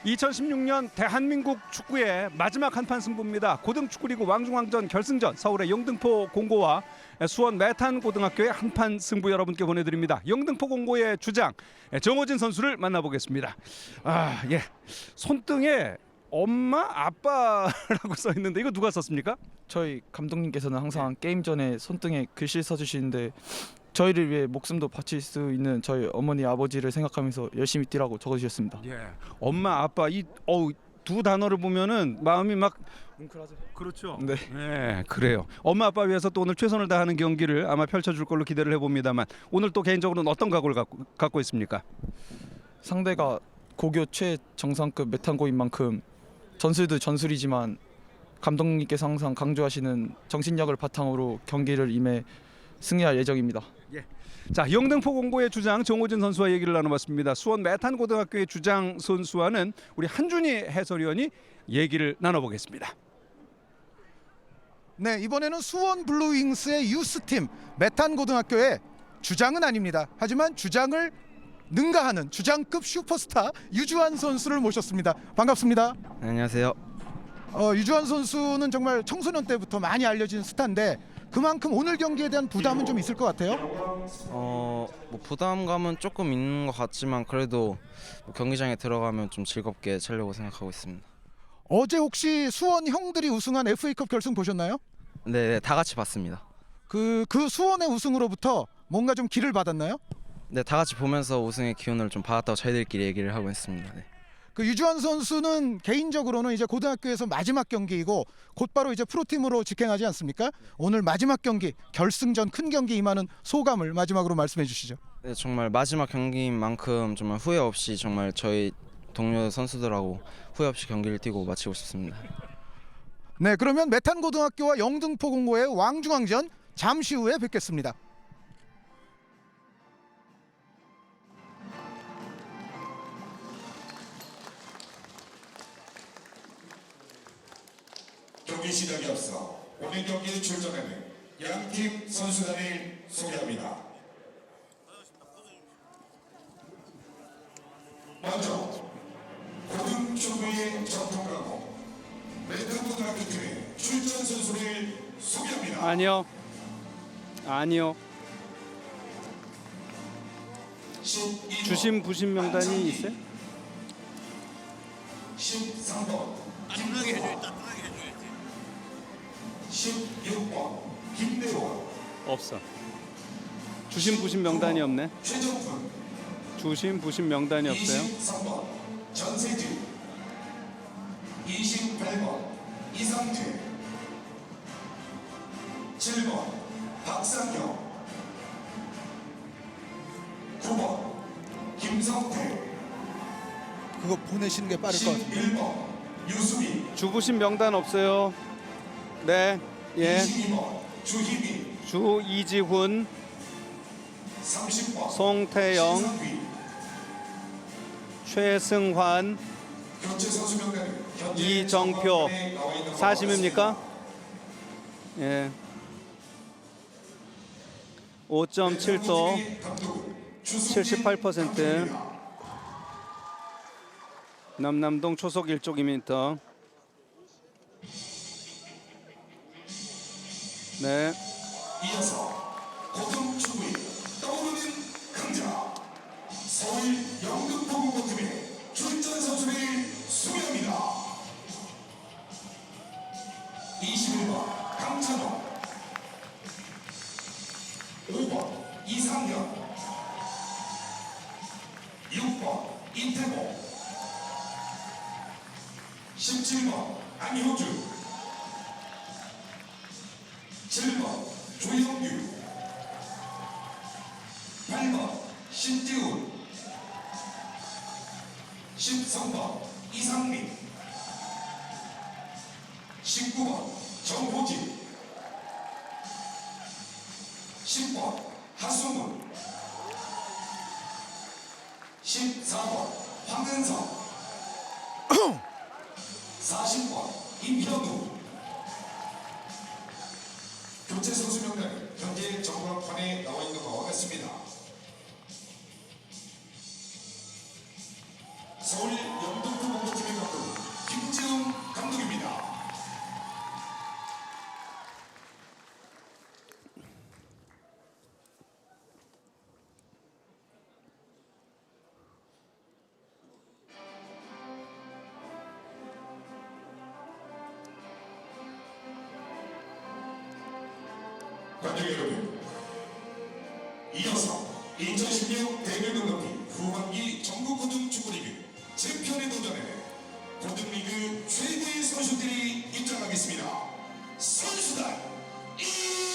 2016년 대한민국 축구의 마지막 한판 승부입니다. 고등축구리그 왕중왕전 결승전 서울의 영등포 공고와 수원 메탄고등학교의 한판 승부 여러분께 보내드립니다. 영등포 공고의 주장 정호진 선수를 만나보겠습니다. 손등에 엄마 아빠라고 써 있는데 이거 누가 썼습니까? 저희 감독님께서는 항상 게임 전에 손등에 글씨 써주시는데 저희를 위해 목숨도 바칠 수 있는 저희 어머니 아버지를 생각하면서 열심히 뛰라고 적어주셨습니다. 엄마 아빠 두 단어를 보면은 마음이 막 뭉클하죠. 그렇죠. 네, 그래요. 엄마 아빠 위해서 또 오늘 최선을 다하는 경기를 아마 펼쳐줄 걸로 기대를 해봅니다만 오늘 또 개인적으로는 어떤 각오를 갖고 있습니까? 상대가 고교 최정상급 메탄고인 만큼 전술도 전술이지만 감독님께서 항상 강조하시는 정신력을 바탕으로 경기를 임해 승리할 예정입니다. 자, 영등포 공고의 주장 정호진 선수와 얘기를 나눠봤습니다. 수원 메탄고등학교의 주장 선수와는 우리 한준희 해설위원이 얘기를 나눠보겠습니다. 네, 이번에는 수원 블루윙스의 유스팀 메탄고등학교의 주장은 아닙니다. 하지만 주장을 능가하는 주장급 슈퍼스타 유주환 선수를 모셨습니다. 반갑습니다. 네, 안녕하세요. 유주환 선수는 정말 청소년 때부터 많이 알려진 스타인데 그만큼 오늘 경기에 대한 부담은 좀 있을 것 같아요. 뭐 부담감은 조금 있는 것 같지만 그래도 뭐 경기장에 들어가면 좀 즐겁게 차려고 생각하고 있습니다. 어제 혹시 수원 형들이 우승한 FA컵 결승 보셨나요? 네, 다 같이 봤습니다. 그 수원의 우승으로부터 뭔가 좀 기를 받았나요? 네, 다 같이 보면서 우승의 기운을 좀 받았다고 저희들끼리 얘기를 하고 있습니다. 네. 그 유주환 선수는 개인적으로는 이제 고등학교에서 마지막 경기이고 곧바로 이제 프로팀으로 직행하지 않습니까? 오늘 마지막 경기 결승전 큰 경기 임하는 소감을 마지막으로 말씀해 주시죠. 네, 정말 마지막 경기인 만큼 정말 후회 없이 정말 저희 동료 선수들하고 후회 없이 경기를 뛰고 마치고 싶습니다. 네, 그러면 메탄고등학교와 영등포 공고의 왕중왕전 잠시 후에 뵙겠습니다. 경기 시작에 앞서 오늘 경기에 출전하는 양팀 선수단을 소개합니다. 먼저 고등축구의 전통가고 메탄고등학교 팀의 출전 선수를 소개합니다. 아니요. 주심 부심 명단이 있어요? 13번 김대호, 16번 김대호, 없어. 주심 부심 명단이 없네. 최정훈, 주심 부심 명단이 없어요. 23번 전세진, 28번 이상재, 7번 박상경, 9번 김성태, 그거 보내시는 게 빠를 것 같아요. 11번 유수빈, 주부심 명단 없어요. 네, 22번 주희빈, 주이지훈, 30번 송태영, 신상휘. 최승환, 교체 선수 명단은 현재 이정표. 정보원에 나와 있는 바와 사심입니까? 같습니다. 5.7도, 감독은 주승진 78%. 감독입니다. 남남동 초속 1.2m. 네, 이어서 고등축구의 떠오르는 강자 서울 영등포 공고팀의 출전 선수를 소개합니다. 21번 강찬호, 5번 이상현, 6번 이태모, 17번 안효주, 7번 조영규, 8번 신지훈, 13번 이상민, 19번 정호진, 10번 하수문, 14번 황은석, 40번 임현우. 교체 선수 명단은 현재 정보판에 나와 있는 바와 같습니다. 서울 영등포 공고팀 관객 여러분, 이어서 2016 대결능력기 후반기 전국고등축구리그 챔피언에 도전해 고등리그 최고의 선수들이 입장하겠습니다. 선수단 입장!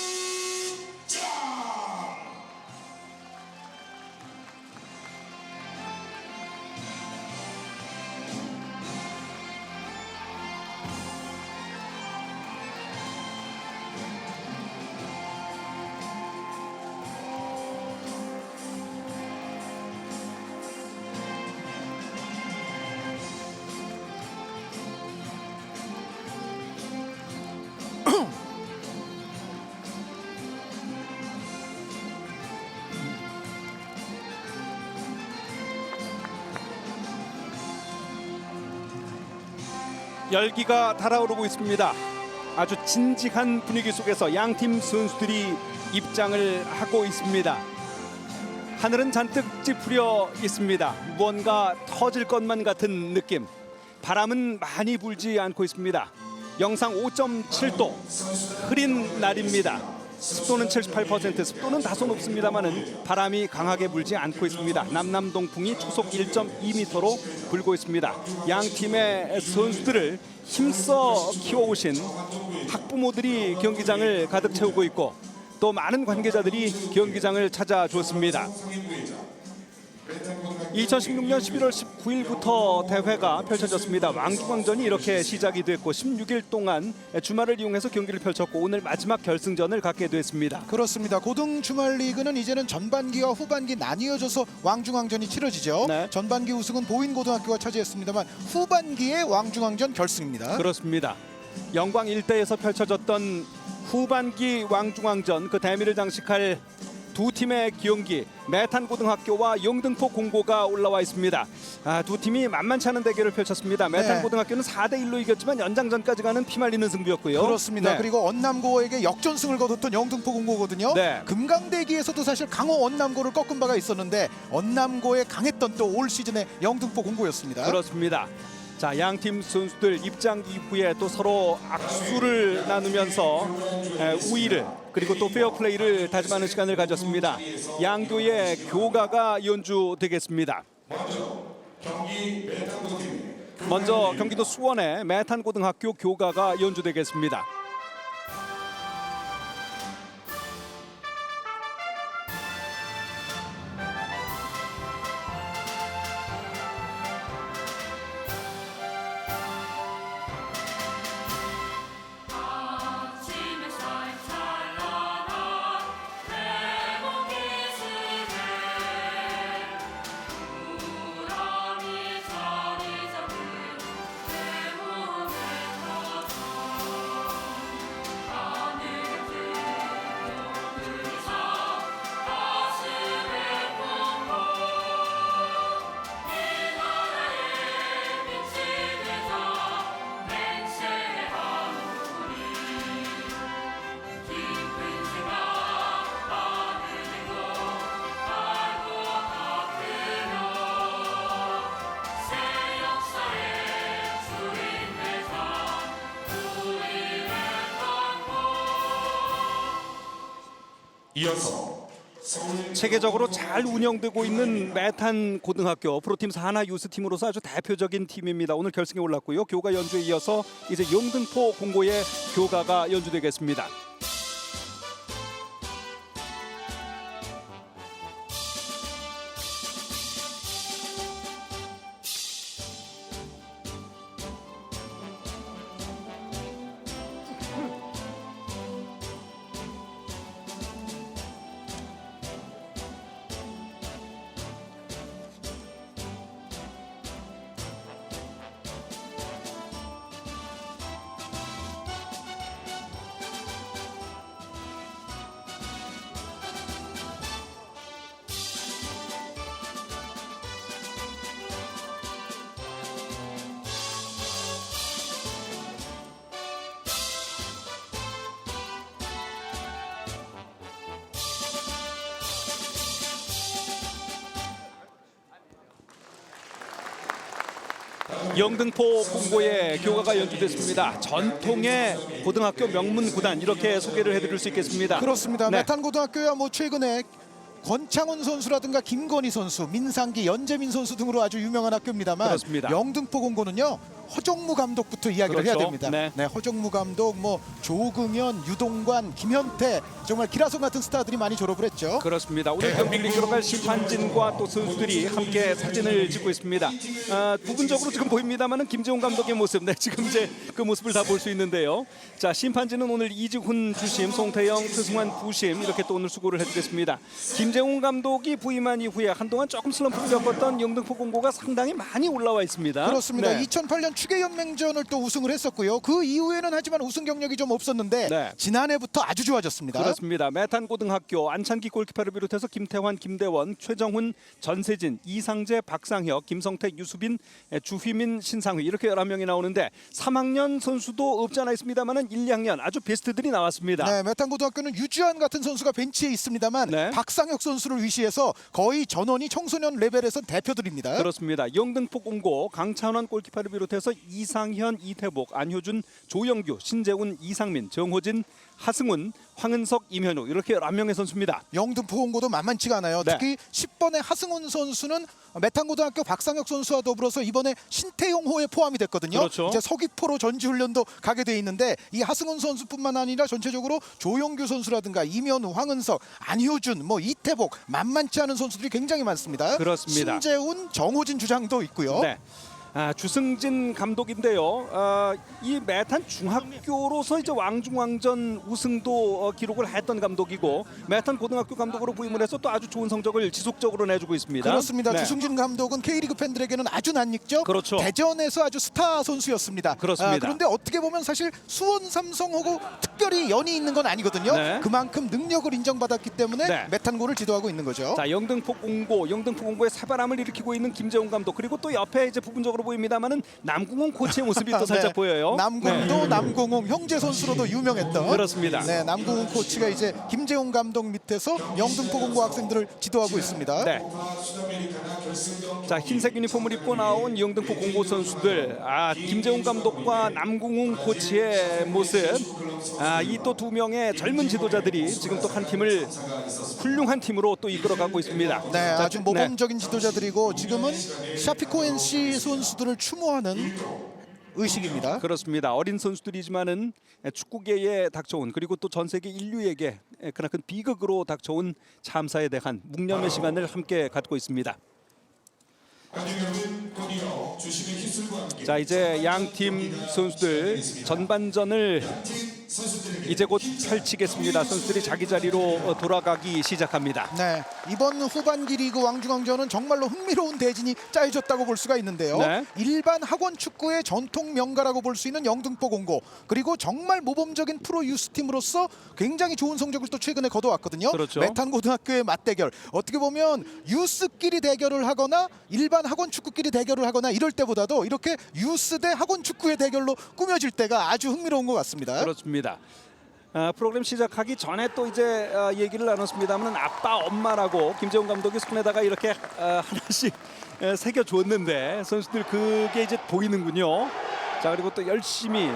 열기가 달아오르고 있습니다. 아주 진직한 분위기 속에서 양팀 선수들이 입장을 하고 있습니다. 하늘은 잔뜩 찌푸려 있습니다. 무언가 터질 것만 같은 느낌. 바람은 많이 불지 않고 있습니다. 영상 5.7도, 흐린 날입니다. 습도는 78%, 습도는 다소 높습니다만은 바람이 강하게 불지 않고 있습니다. 남남동풍이 초속 1.2m로 불고 있습니다. 양 팀의 선수들을 힘써 키워오신 학부모들이 경기장을 가득 채우고 있고 또 많은 관계자들이 경기장을 찾아줬습니다. 2016년 11월 19일부터 대회가 펼쳐졌습니다. 왕중왕전이 이렇게 시작이 됐고 16일 동안 주말을 이용해서 경기를 펼쳤고 오늘 마지막 결승전을 갖게 됐습니다. 그렇습니다. 고등 주말 리그는 이제는 전반기와 후반기 나뉘어져서 왕중왕전이 치러지죠. 네. 전반기 우승은 보인고등학교가 차지했습니다만 후반기에 왕중왕전 결승입니다. 그렇습니다. 영광 일대에서 펼쳐졌던 후반기 왕중왕전 그 대미를 장식할 두 팀의 경기 매탄고등학교와 영등포 공고가 올라와 있습니다. 두 팀이 만만치 않은 대결을 펼쳤습니다. 매탄고등학교는 4대1로 이겼지만 연장전까지 가는 피말리는 승부였고요. 그렇습니다. 네. 그리고 언남고에게 역전승을 거뒀던 영등포 공고거든요. 네. 금강대기에서도 사실 강호 언남고를 꺾은 바가 있었는데 언남고에 강했던 또 올 시즌의 영등포 공고였습니다. 그렇습니다. 자, 양팀 선수들 입장 이후에 또 서로 악수를 나누면서 우위를 그리고 또 페어플레이를 다짐하는 시간을 가졌습니다. 양교의 교가가 연주되겠습니다. 먼저 경기도 수원의 매탄고등학교 교가가 연주되겠습니다. 이어서 서울 체계적으로 잘 운영되고 있는 매탄 고등학교 프로팀 산하 유스팀으로서 아주 대표적인 팀입니다. 오늘 결승에 올랐고요. 교가 연주에 이어서 이제 영등포 공고의 교가가 연주되겠습니다. 영등포 공고의 교가가 연주됐습니다. 전통의 고등학교 명문 구단 이렇게 소개를 해드릴 수 있겠습니다. 그렇습니다. 네. 메탄고등학교야 뭐 최근에 권창훈 선수라든가 김건희 선수, 민상기, 연재민 선수 등으로 아주 유명한 학교입니다만 그렇습니다. 영등포 공고는요 허정무 감독부터 이야기를 그렇죠. 해야 됩니다. 네. 허정무 감독, 뭐 조금현, 유동관, 김현태 정말 기라성 같은 스타들이 많이 졸업을 했죠. 그렇습니다. 오늘 경기를 기록할 심판진과 또 선수들이 함께 사진을 찍고 있습니다. 부분적으로 지금 보입니다만은 김재훈 감독의 모습, 네, 지금 이제 그 모습을 다 볼 수 있는데요. 자, 심판진은 오늘 이지훈 주심, 송태영, 최승환 부심 이렇게 또 오늘 수고를 해주겠습니다. 김재훈 감독이 부임한 이후에 한동안 조금 슬럼프를 겪었던 영등포 공고가 상당히 많이 올라와 있습니다. 그렇습니다. 네. 2008년 추계연맹전을 또 우승을 했었고요. 그 이후에는 하지만 우승 경력이 좀 없었는데 네. 지난해부터 아주 좋아졌습니다. 그렇습니다. 메탄고등학교 안찬기 골키퍼를 비롯해서 김태환, 김대원, 최정훈, 전세진, 이상재, 박상혁, 김성택, 유수빈, 주휘민, 신상휘 이렇게 11명이 나오는데 3학년 선수도 없지 않아 있습니다만은 1, 2학년 아주 베스트들이 나왔습니다. 네, 메탄고등학교는 유주환 같은 선수가 벤치에 있습니다만 네. 박상혁 선수를 위시해서 거의 전원이 청소년 레벨에서 대표들입니다. 그렇습니다. 영등포 공고 강찬원 골키퍼를 비롯해서 이상현, 이태복, 안효준, 조영규, 신재훈, 이상민, 정호진, 하승훈, 황은석, 임현우 이렇게 11명의 선수입니다. 영등포 공고도 만만치가 않아요. 네. 특히 10번의 하승훈 선수는 메탄고등학교 박상혁 선수와 더불어서 이번에 신태용호에 포함이 됐거든요. 그렇죠. 이제 서귀포로 전지훈련도 가게 돼 있는데 이 하승훈 선수뿐만 아니라 전체적으로 조영규 선수라든가 임현우, 황은석, 안효준, 뭐 이태복 만만치 않은 선수들이 굉장히 많습니다. 그렇습니다. 신재훈, 정호진 주장도 있고요. 네. 주승진 감독인데요. 이 메탄 중학교로서 이제 왕중왕전 우승도 기록을 했던 감독이고 메탄 고등학교 감독으로 부임을 해서 또 아주 좋은 성적을 지속적으로 내주고 있습니다. 그렇습니다. 네. 주승진 감독은 K리그 팬들에게는 아주 낯익죠. 그렇죠. 대전에서 아주 스타 선수였습니다. 그렇습니다. 그런데 어떻게 보면 사실 수원 삼성하고 특별히 연이 있는 건 아니거든요. 네. 그만큼 능력을 인정받았기 때문에 네. 메탄고를 지도하고 있는 거죠. 자, 영등포 공고의 새바람을 일으키고 있는 김재훈 감독 그리고 또 옆에 이제 부분적으로 보입니다만은 남궁훈 코치의 모습이 또 살짝 네. 보여요. 남궁도 네. 남궁웅 형제 선수로도 유명했던 그렇습니다. 네, 남궁훈 코치가 이제 김재훈 감독 밑에서 영등포 공고 학생들을 지도하고 있습니다. 네. 자, 흰색 유니폼을 입고 나온 영등포 공고 선수들, 김재훈 감독과 남궁웅 코치의 모습, 이 또 두 명의 젊은 지도자들이 지금 또 한 팀을 훌륭한 팀으로 또 이끌어가고 있습니다. 네, 자, 아주 모범적인 지도자들이고 지금은 샤피코 NC 선수들을 추모하는 의식입니다. 그렇습니다. 어린 선수들이지만은 축구계에 닥쳐온 그리고 또 전 세계 인류에게 그나큰 비극으로 닥쳐온 참사에 대한 묵념의 시간을 함께 갖고 있습니다. 자, 이제 양팀 선수들 전반전을 이제 곧 펼치겠습니다. 선수들이 자기 자리로 돌아가기 시작합니다. 네, 이번 후반기 리그 왕중왕전은 정말로 흥미로운 대진이 짜여졌다고 볼 수가 있는데요. 네. 일반 학원 축구의 전통 명가라고 볼 수 있는 영등포 공고, 그리고 정말 모범적인 프로 유스팀으로서 굉장히 좋은 성적을 또 최근에 거둬왔거든요. 그렇죠. 메탄 고등학교의 맞대결, 어떻게 보면 유스끼리 대결을 하거나 일반 학원 축구끼리 대결을 하거나 이럴 때보다도 이렇게 유스 대 학원 축구의 대결로 꾸며질 때가 아주 흥미로운 것 같습니다. 그렇습니다. 프로그램 시작하기 전에 또 이제 얘기를 나눴습니다만 아빠 엄마라고 김재훈 감독이 손에다가 이렇게 하나씩 새겨 줬는데 선수들 그게 이제 보이는군요. 자, 그리고 또 열심히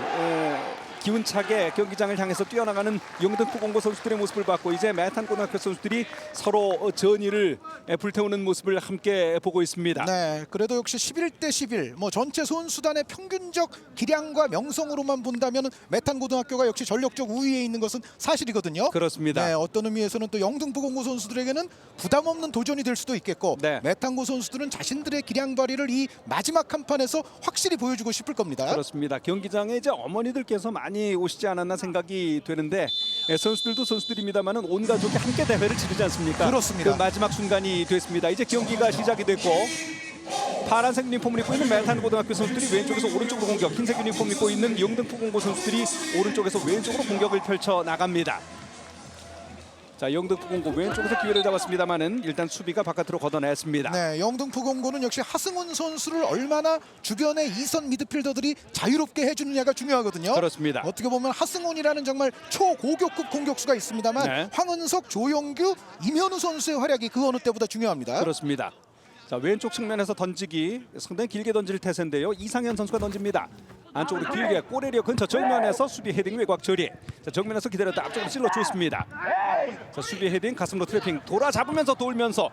기운차게 경기장을 향해서 뛰어나가는 영등포 공고 선수들의 모습을 봤고 이제 메탄 고등학교 선수들이 서로 전의를 불태우는 모습을 함께 보고 있습니다. 네, 그래도 역시 11대 11, 뭐 전체 선수단의 평균적 기량과 명성으로만 본다면 메탄 고등학교가 역시 전력적 우위에 있는 것은 사실이거든요. 그렇습니다. 네, 어떤 의미에서는 또 영등포 공고 선수들에게는 부담 없는 도전이 될 수도 있겠고, 네. 메탄고 선수들은 자신들의 기량 발휘를 이 마지막 한 판에서 확실히 보여주고 싶을 겁니다. 그렇습니다. 경기장에 이제 어머니들께서 많이 오시지 않았나 생각이 되는데 선수들도 선수들입니다만은 온 가족이 함께 대회를 치르지 않습니까? 그렇습니다. 그 마지막 순간이 됐습니다. 이제 경기가 시작이 됐고 파란색 유니폼을 입고 있는 메탄 고등학교 선수들이 왼쪽에서 오른쪽으로 공격, 흰색 유니폼 입고 있는 영등포 공고 선수들이 오른쪽에서 왼쪽으로 공격을 펼쳐 나갑니다. 자, 영등포 공고 왼쪽에서 기회를 잡았습니다만은 일단 수비가 바깥으로 걷어냈습니다. 네, 영등포 공고는 역시 하승훈 선수를 얼마나 주변의 2선 미드필더들이 자유롭게 해주느냐가 중요하거든요. 그렇습니다. 어떻게 보면 하승훈이라는 정말 초고교급 공격수가 있습니다만 네. 황은석, 조영규, 임현우 선수의 활약이 그 어느 때보다 중요합니다. 그렇습니다. 자, 왼쪽 측면에서 던지기 상당히 길게 던질 태세인데요. 이상현 선수가 던집니다. 안쪽으로 길게 꼬레리어 근처 정면에서 수비 헤딩 외곽 처리. 자, 정면에서 기다렸다 앞쪽으로 찔러 줬습니다. 자, 수비 헤딩 가슴으로 트래핑 돌아 잡으면서 돌면서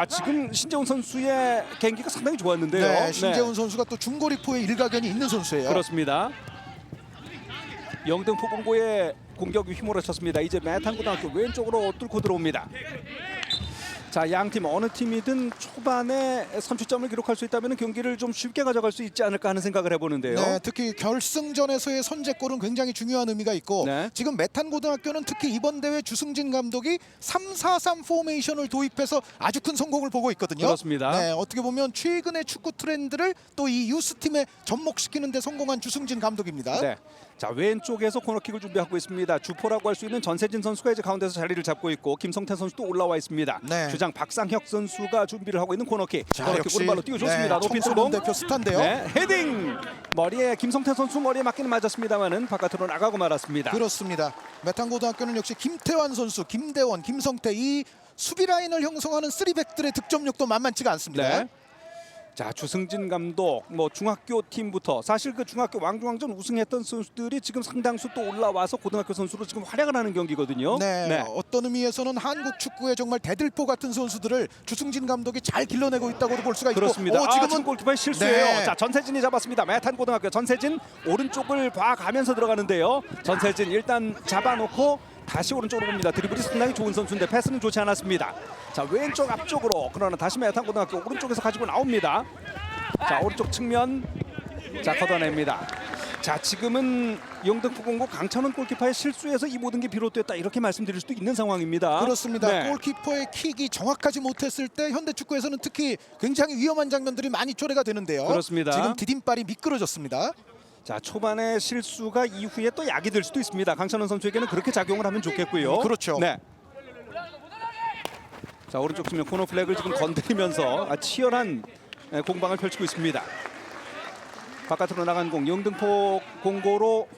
지금 신재훈 선수의 경기가 상당히 좋았는데요. 네, 신재훈 선수가 또 중거리포에 일가견이 있는 선수예요. 그렇습니다. 영등포 공고의 공격이 휘몰아쳤습니다. 이제 매탄고등학교 왼쪽으로 뚫고 들어옵니다. 자, 양팀 어느 팀이든 초반에 선취점을 기록할 수 있다면 경기를 좀 쉽게 가져갈 수 있지 않을까 하는 생각을 해보는데요. 네, 특히 결승전에서의 선제골은 굉장히 중요한 의미가 있고 네. 지금 메탄고등학교는 특히 이번 대회 주승진 감독이 3-4-3 포메이션을 도입해서 아주 큰 성공을 보고 있거든요. 그렇습니다. 네, 어떻게 보면 최근의 축구 트렌드를 또 이 유스팀에 접목시키는 데 성공한 주승진 감독입니다. 네. 자, 왼쪽에서 코너킥을 준비하고 있습니다. 주포라고 할 수 있는 전세진 선수가 이제 가운데서 자리를 잡고 있고 김성태 선수도 올라와 있습니다. 네. 주장 박상혁 선수가 준비를 하고 있는 코너킥. 자, 코너킥 역시 오른발로 띄워줬습니다. 높이 청소년 수공. 대표 스타인데요. 네, 헤딩. 머리에 김성태 선수 머리에 맞기는 맞았습니다만은 바깥으로 나가고 말았습니다. 그렇습니다. 메탄고등학교는 역시 김태환 선수, 김대원, 김성태 이 수비 라인을 형성하는 3백들의 득점력도 만만치가 않습니다. 네. 자, 주승진 감독 중학교 팀부터 사실 그 중학교 왕중왕전 우승했던 선수들이 지금 상당수 또 올라와서 고등학교 선수로 지금 활약을 하는 경기거든요. 네, 어떤 의미에서는 한국 축구의 정말 대들보 같은 선수들을 주승진 감독이 잘 길러내고 있다고도 볼 수가 있고 그렇습니다. 지금은 지금 골키퍼의 실수예요. 네. 자, 전세진이 잡았습니다. 매탄고등학교 전세진 오른쪽을 봐가면서 들어가는데요. 전세진 일단 잡아놓고 다시 오른쪽으로 봅니다. 드리블이 상당히 좋은 선수인데 패스는 좋지 않았습니다. 자, 왼쪽 앞쪽으로 그러나 다시 매탄고등학교 오른쪽에서 가지고 나옵니다. 자, 오른쪽 측면 자 걷어냅니다. 자, 지금은 영등포 공고 강찬원 골키퍼의 실수에서 이 모든 게 비롯됐다 이렇게 말씀드릴 수도 있는 상황입니다. 그렇습니다. 네. 골키퍼의 킥이 정확하지 못했을 때 현대 축구에서는 특히 굉장히 위험한 장면들이 많이 초래가 되는데요. 그렇습니다. 지금 디딤발이 미끄러졌습니다. 자, 초반에 실수가 이후에 또 약이 될 수도 있습니다. 강찬원 선수에게는 그렇게 작용을 하면 좋겠고요. 그렇죠. 네. 자, 오른쪽 측면 코너 플렉을 지금 건드리면서 치열한 공방을 펼치고 있습니다. 바깥으로 나간 공 영등포 공고로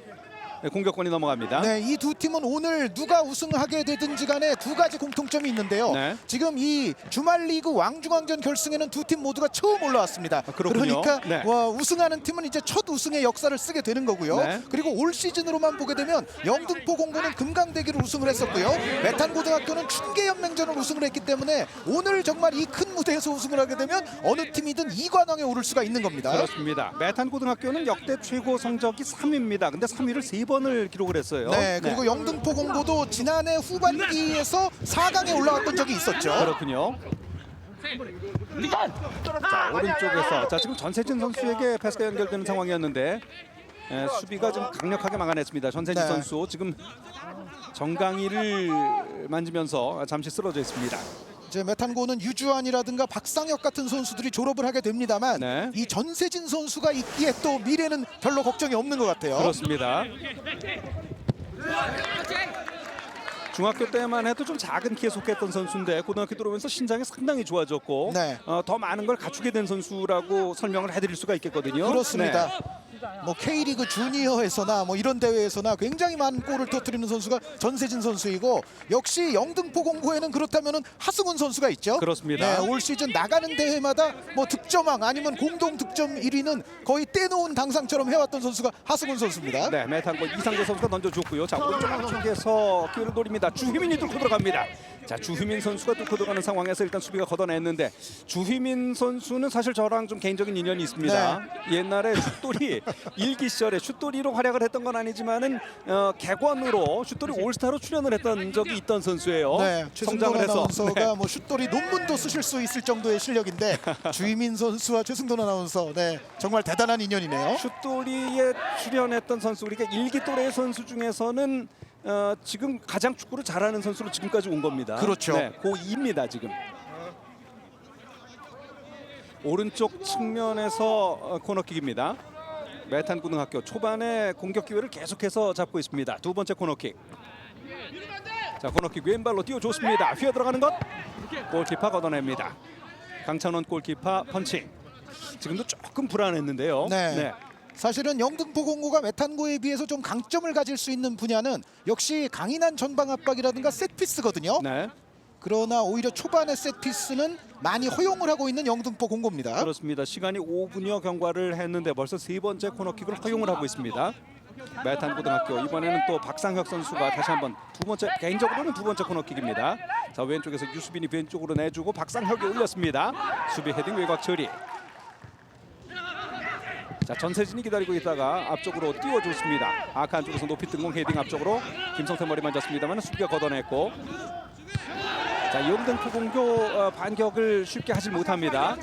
공격권이 넘어갑니다. 네, 이 두 팀은 오늘 누가 우승하게 되든지 간에 두 가지 공통점이 있는데요. 네. 지금 이 주말 리그 왕중왕전 결승에는 두 팀 모두가 처음 올라왔습니다. 그렇군요. 그러니까 네. 우승하는 팀은 이제 첫 우승의 역사를 쓰게 되는 거고요. 네. 그리고 올 시즌으로만 보게 되면 영등포 공고는 금강대기를 우승을 했었고요. 메탄고등학교는 춘계연맹전을 우승을 했기 때문에 오늘 정말 이 큰 무대에서 우승을 하게 되면 어느 팀이든 2관왕에 오를 수가 있는 겁니다. 그렇습니다. 매탄고등학교는 역대 최고 성적이 3위입니다. 근데 3위를 3번을 기록을 했어요. 네, 그리고 영등포 공고도 지난해 후반기에서 4강에 올라왔던 적이 있었죠. 그렇군요. 자, 오른쪽에서 자, 지금 전세진 선수에게 패스가 연결되는 상황이었는데 수비가 좀 강력하게 막아냈습니다. 전세진 네. 선수 지금 정강이를 만지면서 잠시 쓰러져 있습니다. 이제 메탄고는 유주환이라든가 박상혁 같은 선수들이 졸업을 하게 됩니다만 네. 이 전세진 선수가 있기에 또 미래는 별로 걱정이 없는 것 같아요. 그렇습니다. 중학교 때만 해도 좀 작은 키에 속했던 선수인데 고등학교 들어오면서 신장이 상당히 좋아졌고 네. 더 많은 걸 갖추게 된 선수라고 설명을 해드릴 수가 있겠거든요. 그렇습니다. 네. 뭐 K리그 주니어에서나 뭐 이런 대회에서나 굉장히 많은 골을 터뜨리는 선수가 전세진 선수이고 역시 영등포 공고에는 그렇다면은 하승훈 선수가 있죠. 그렇습니다. 네, 올 시즌 나가는 대회마다 뭐 득점왕 아니면 공동 득점 1위는 거의 떼놓은 당상처럼 해왔던 선수가 하승훈 선수입니다. 네, 매탄고 이상재 선수가 던져줬고요. 자, 오른쪽 쪽에서 기회를 노립니다. 주휘민이 뚫고 들어갑니다. 자, 주휘민 선수가 뚫고 들어가는 상황에서 일단 수비가 걷어냈는데 주휘민 선수는 사실 저랑 좀 개인적인 인연이 있습니다. 옛날에 슛돌이 일기 시절에 슛돌이로 활약을 했던 건 아니지만은 객원으로 슛돌이 올스타로 출연을 했던 적이 있던 선수예요. 네, 최승돈 성장을 해서. 아나운서가 네. 뭐 슛돌이 논문도 쓰실 수 있을 정도의 실력인데 주희민 선수와 최승돈 아나운서 네, 정말 대단한 인연이네요. 슛돌이에 출연했던 선수 그러니까 일기 또래의 선수 중에서는 지금 가장 축구를 잘하는 선수로 지금까지 온 겁니다. 그렇죠. 네, 고2입니다 지금. 오른쪽 측면에서 코너킥입니다. 매탄고등학교 초반에 공격 기회를 계속해서 잡고 있습니다. 두 번째 코너킥. 자, 코너킥 왼발로 띄워줬습니다. 휘어 들어가는 것. 골키퍼 걷어냅니다. 강찬원 골키퍼 펀칭. 지금도 조금 불안했는데요. 네. 사실은 영등포 공고가 메탄고에 비해서 좀 강점을 가질 수 있는 분야는 역시 강인한 전방 압박이라든가 셋피스거든요. 네. 그러나 오히려 초반의 세트피스는 많이 허용을 하고 있는 영등포 공고입니다. 그렇습니다. 시간이 5분여 경과를 했는데 벌써 세 번째 코너킥을 허용을 하고 있습니다. 메탄 고등학교 이번에는 또 박상혁 선수가 다시 한번 개인적으로는 두 번째 코너킥입니다. 자, 왼쪽에서 유수빈이 왼쪽으로 내주고 박상혁이 올렸습니다. 수비 헤딩 외곽 처리. 자, 전세진이 기다리고 있다가 앞쪽으로 띄워줬습니다. 아칸 쪽에서 높이 뜬공 헤딩 앞쪽으로 김성태 머리 만졌습니다만 수비가 걷어냈고. 자, 영등포 공교 반격을 쉽게 하지 못합니다.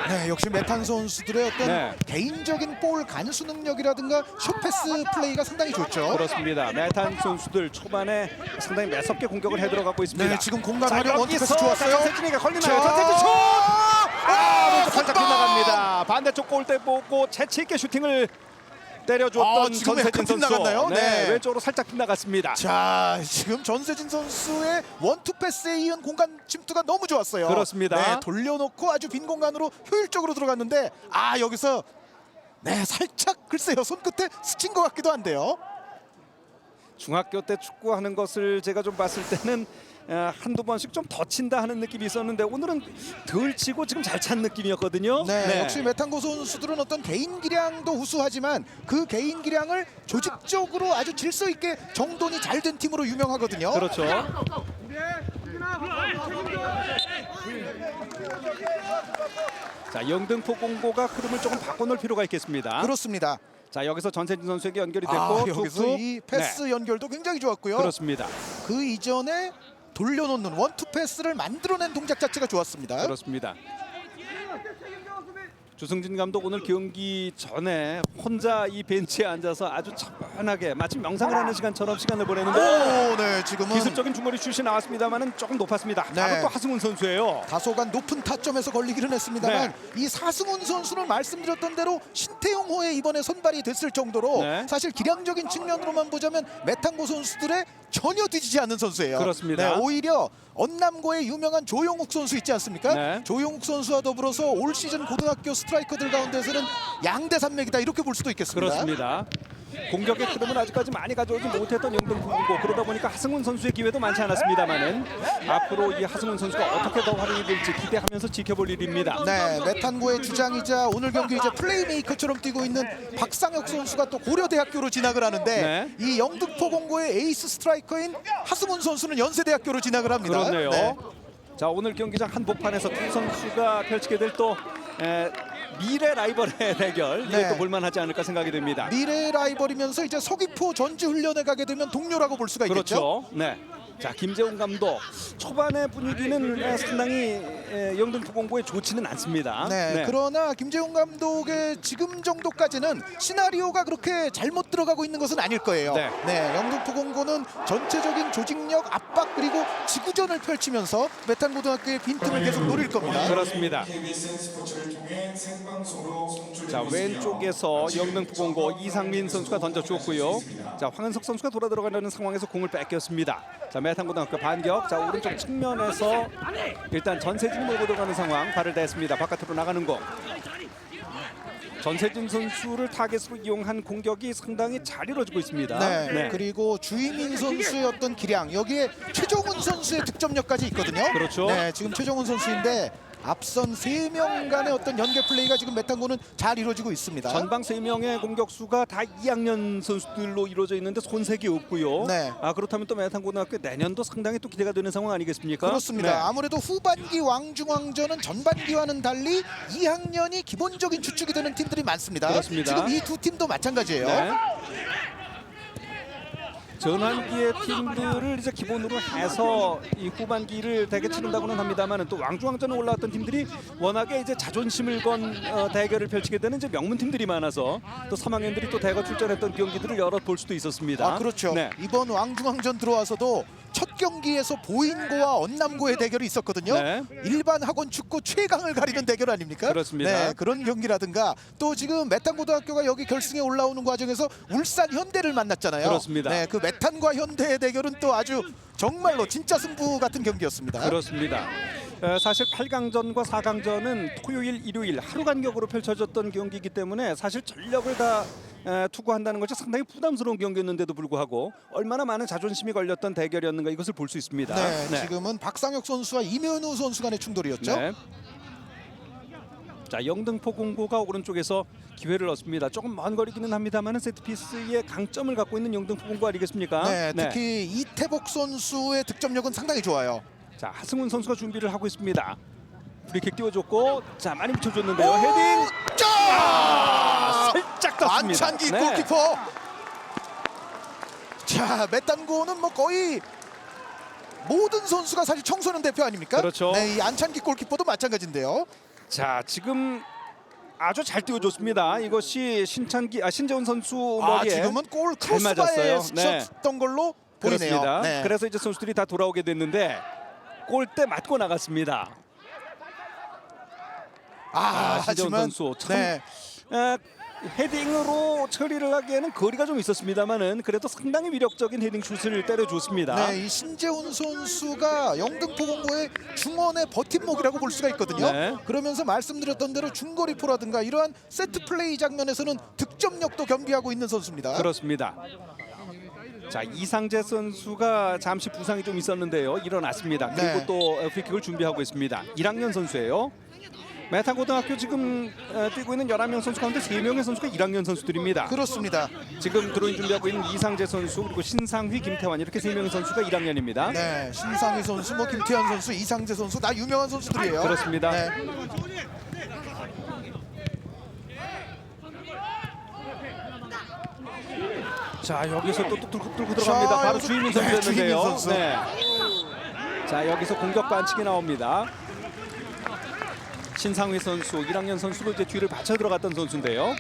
네, 역시 메탄 선수들의 어떤 네. 개인적인 볼 간수 능력이라든가 숏패스 플레이가 상당히 좋죠. 그렇습니다. 메탄 선수들 초반에 상당히 매섭게 공격을 해 들어가고 있습니다. 네, 지금 공간 자, 활용 여기서 원투패스 좋았어요. 전세진이가 걸리나요? 자, 전세진 슛! 왼쪽 살짝 선방! 빗나갑니다. 반대쪽 골대 보고 재치 있게 슈팅을 때려줬던 지금 전세진 약간 선수. 빗나갔나요? 네. 왼쪽으로 살짝 빗나갔습니다. 자, 지금 전세진 선수의 원투패스에 이은 공간 침투가 너무 좋았어요. 그렇습니다. 네, 돌려놓고 아주 빈 공간으로 효율적으로 들어갔는데 여기서 네, 살짝 글쎄요, 손끝에 스친 것 같기도 한데요. 중학교 때 축구하는 것을 제가 좀 봤을 때는 한두 번씩 좀 더 친다 하는 느낌이 있었는데 오늘은 덜 치고 지금 잘 찬 느낌이었거든요. 네, 역시 메탄고 선수들은 어떤 개인 기량도 우수하지만 그 개인 기량을 조직적으로 아주 질서 있게 정돈이 잘 된 팀으로 유명하거든요. 그렇죠. 자, 영등포 공고가 흐름을 조금 바꿔놓을 필요가 있겠습니다. 그렇습니다. 자, 여기서 전세진 선수에게 연결이 됐고 여기서 툭툭. 이 패스 연결도 굉장히 좋았고요. 그렇습니다. 그 이전에 돌려놓는 원투 패스를 만들어낸 동작 자체가 좋았습니다. 그렇습니다. 주승진 감독 오늘 경기 전에 혼자 이 벤치에 앉아서 아주 차분하게 마치 명상을 하는 시간처럼 시간을 보내는데 네, 지금은 기습적인 중거리 슛이 나왔습니다만은 조금 높았습니다. 네. 바로 또 하승훈 선수예요. 다소간 높은 타점에서 걸리기는 했습니다만 네. 이 사승훈 선수는 말씀드렸던 대로 신태용호에 이번에 선발이 됐을 정도로 네. 사실 기량적인 측면으로만 보자면 메탄고 선수들의 전혀 뒤지지 않는 선수예요. 그렇습니다. 네, 오히려 언남고의 유명한 조용욱 선수 있지 않습니까? 네. 조용욱 선수와 더불어서 올 시즌 고등학교 스트라이커들 가운데서는 양대 산맥이다 이렇게 볼 수도 있겠습니다. 그렇습니다. 공격의 흐름은 아직까지 많이 가져오지 못했던 영등포 공고 그러다 보니까 하승훈 선수의 기회도 많지 않았습니다만은 앞으로 이 하승훈 선수가 어떻게 더 활용이 될지 기대하면서 지켜볼 일입니다. 네, 메탄고의 주장이자 오늘 경기 이제 플레이메이커처럼 뛰고 있는 박상혁 선수가 또 고려대학교로 진학을 하는데 네. 이 영등포 공고의 에이스 스트라이커인 하승훈 선수는 연세대학교로 진학을 합니다. 그렇네요. 네. 자, 오늘 경기장 한복판에서 두 선수가 펼치게 될 또 미래 라이벌의 대결 네. 이것도 볼만하지 않을까 생각이 됩니다. 미래 라이벌이면서 이제 서귀포 전주 훈련에 가게 되면 동료라고 볼 수가 있겠죠. 그렇죠. 네. 자, 김재훈 감독 초반의 분위기는 상당히 영등포 공고에 좋지는 않습니다. 네, 그러나 김재훈 감독의 지금 정도까지는 시나리오가 그렇게 잘못 들어가고 있는 것은 아닐 거예요. 네. 영등포 공고는 전체적인 조직력 압박 그리고 지구전을 펼치면서 메탄고등학교의 빈틈을 계속 노릴 겁니다. 그렇습니다. KBS 스포츠를 통해 생방송으로 송출되고 자, 왼쪽에서 영등포 공고 이상민 선수가 던져주었고요. 자, 황은석 선수가 돌아 들어가려는 상황에서 공을 뺏겼습니다. 자, 메탄고등학교 반격. 자, 오른쪽 측면에서 일단 전세진이 몰고 들어가는 상황. 발을 댔습니다. 바깥으로 나가는 공. 전세진 선수를 타겟으로 이용한 공격이 상당히 잘 이루어지고 있습니다. 네. 그리고 주희민 선수의 어떤 기량 여기에 최종훈 선수의 득점력까지 있거든요. 그렇죠. 네, 지금 최종훈 선수인데 앞선 3명 간의 어떤 연계 플레이가 지금 메탄고는 잘 이루어지고 있습니다. 전방 3명의 공격수가 다 2학년 선수들로 이루어져 있는데 손색이 없고요. 네. 그렇다면 또 메탄고등학교 내년도 상당히 또 기대가 되는 상황 아니겠습니까? 그렇습니다. 네. 아무래도 후반기 왕중왕전은 전반기와는 달리 2학년이 기본적인 주축이 되는 팀들이 많습니다. 그렇습니다. 지금 이 두 팀도 마찬가지예요. 네. 전환기의 팀들을 이제 기본으로 해서 이 후반기를 대개 치른다고는 합니다만 또 왕중왕전에 올라왔던 팀들이 워낙에 이제 자존심을 건 대결을 펼치게 되는 이제 명문 팀들이 많아서 또 3학년들이 또 대거 출전했던 경기들을 여러 볼 수도 있었습니다. 그렇죠. 네. 이번 왕중왕전 들어와서도 첫 경기에서 보인고와 언남고의 대결이 있었거든요. 네. 일반 학원 축구 최강을 가리는 대결 아닙니까? 그렇습니다. 네, 그런 경기라든가 또 지금 메탄고등학교가 여기 결승에 올라오는 과정에서 울산 현대를 만났잖아요. 그렇습니다. 네, 그 메탄과 현대의 대결은 또 아주 정말로 진짜 승부 같은 경기였습니다. 그렇습니다. 사실 8강전과 4강전은 토요일, 일요일 하루 간격으로 펼쳐졌던 경기이기 때문에 사실 전력을 다 투구한다는 것이 상당히 부담스러운 경기였는데도 불구하고 얼마나 많은 자존심이 걸렸던 대결이었는가 이것을 볼 수 있습니다. 네, 지금은 박상혁 선수와 이면우 선수 간의 충돌이었죠. 네. 자, 영등포 공고가 오른쪽에서 기회를 얻습니다. 조금 먼 거리기는 합니다만 세트피스의 강점을 갖고 있는 영등포 공고 아니겠습니까? 네, 특히 이태복 선수의 득점력은 상당히 좋아요. 자, 하승훈 선수가 준비를 하고 있습니다. 프리킥 띄워줬고, 자, 많이 붙여줬는데요. 오! 헤딩. 짜! 살짝 떴습니다. 안찬기 네. 골키퍼. 자, 메탄고는 뭐 거의 모든 선수가 사실 청소년 대표 아닙니까? 그렇죠. 네, 이 안찬기 골키퍼도 마찬가지인데요. 자, 지금 아주 잘 띄워줬습니다. 이것이 신재훈 선수 머리에 지금은 골 잘 크로스바에 맞았어요. 네. 스쳤던 걸로 보이네요. 그렇습니다. 네. 그래서 이제 선수들이 다 돌아오게 됐는데 골대 맞고 나갔습니다. 신재훈 하지만 선수 참 네. 헤딩으로 처리를 하기에는 거리가 좀 있었습니다만은 그래도 상당히 위력적인 헤딩 슛을 때려줬습니다. 네, 이 신재훈 선수가 영등포 공고의 중원의 버팀목이라고 볼 수가 있거든요. 네. 그러면서 말씀드렸던 대로 중거리포라든가 이러한 세트 플레이 장면에서는 득점력도 겸비하고 있는 선수입니다. 그렇습니다. 자, 이상재 선수가 잠시 부상이 좀 있었는데요. 일어났습니다. 그리고 네. 또 프리킥을 준비하고 있습니다. 1학년 선수예요. 메탄고등학교 지금 뛰고 있는 11명 선수 가운데 3명의 선수가 1학년 선수들입니다. 그렇습니다. 지금 드로잉 준비하고 있는 이상재 선수 그리고 신상휘, 김태환 이렇게 3명의 선수가 1학년입니다. 네, 신상희 선수, 뭐 김태현 선수, 이상재 선수 다 유명한 선수들이에요. 그렇습니다. 네. 자, 여기서 또 뚫고 들어갑니다. 바로 여기서- 주희민 네, 선수였는데요. 주희민 선수. 네. 자, 여기서 공격 반칙이 나옵니다. 신상휘 선수 1학년 선수로 이제 뒤를 받쳐 들어갔던 선수인데요.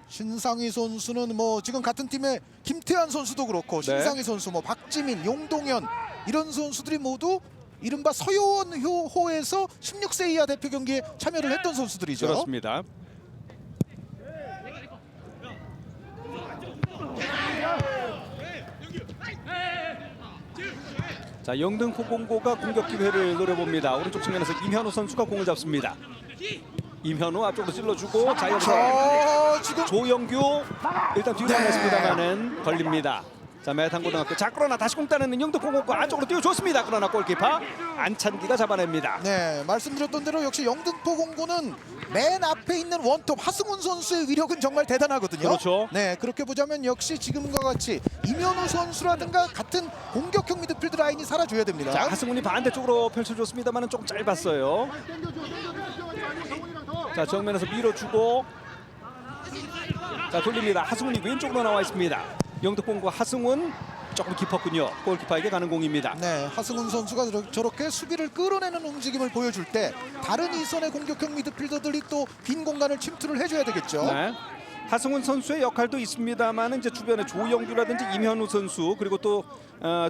신상희 선수는 뭐 지금 같은 팀의 김태환 선수도 그렇고 네. 신상희 선수, 뭐 박지민, 용동현 이런 선수들이 모두 이른바 서요원호에서 16세 이하 대표 경기에 참여를 했던 선수들이죠. 그렇습니다. 자, 영등포 공고가 공격 기회를 노려봅니다. 오른쪽 측면에서 임현우 선수가 공을 잡습니다. 임현우 앞쪽으로 찔러주고 자, 여기서 지금 조영규 일단 뒤로 네. 나갔습니다만은 걸립니다. 자, 메탄고등학교 자, 그러나 다시 공 따내는 영등포 공고 안쪽으로 띄워줬습니다. 그러나 골키퍼 안찬기가 잡아냅니다. 네, 말씀드렸던 대로 역시 영등포 공고는 맨 앞에 있는 원톱 하승훈 선수의 위력은 정말 대단하거든요. 그렇죠. 네, 그렇게 보자면 역시 지금과 같이 임현우 선수라든가 같은 공격형 미드필드 라인이 살아줘야 됩니다. 자, 하승훈이 반대쪽으로 펼쳐줬습니다만은 조금 짧았어요. 자, 정면에서 밀어주고 자, 돌립니다. 하승훈이 왼쪽으로 나와 있습니다. 영등포 하승훈 조금 깊었군요. 골키퍼에게 가는 공입니다. 네, 하승훈 선수가 저렇게 수비를 끌어내는 움직임을 보여줄 때 다른 이선의 공격형 미드필더들이 또 빈 공간을 침투를 해줘야 되겠죠. 네. 하승훈 선수의 역할도 있습니다만 이제 주변에 조영규라든지 임현우 선수 그리고 또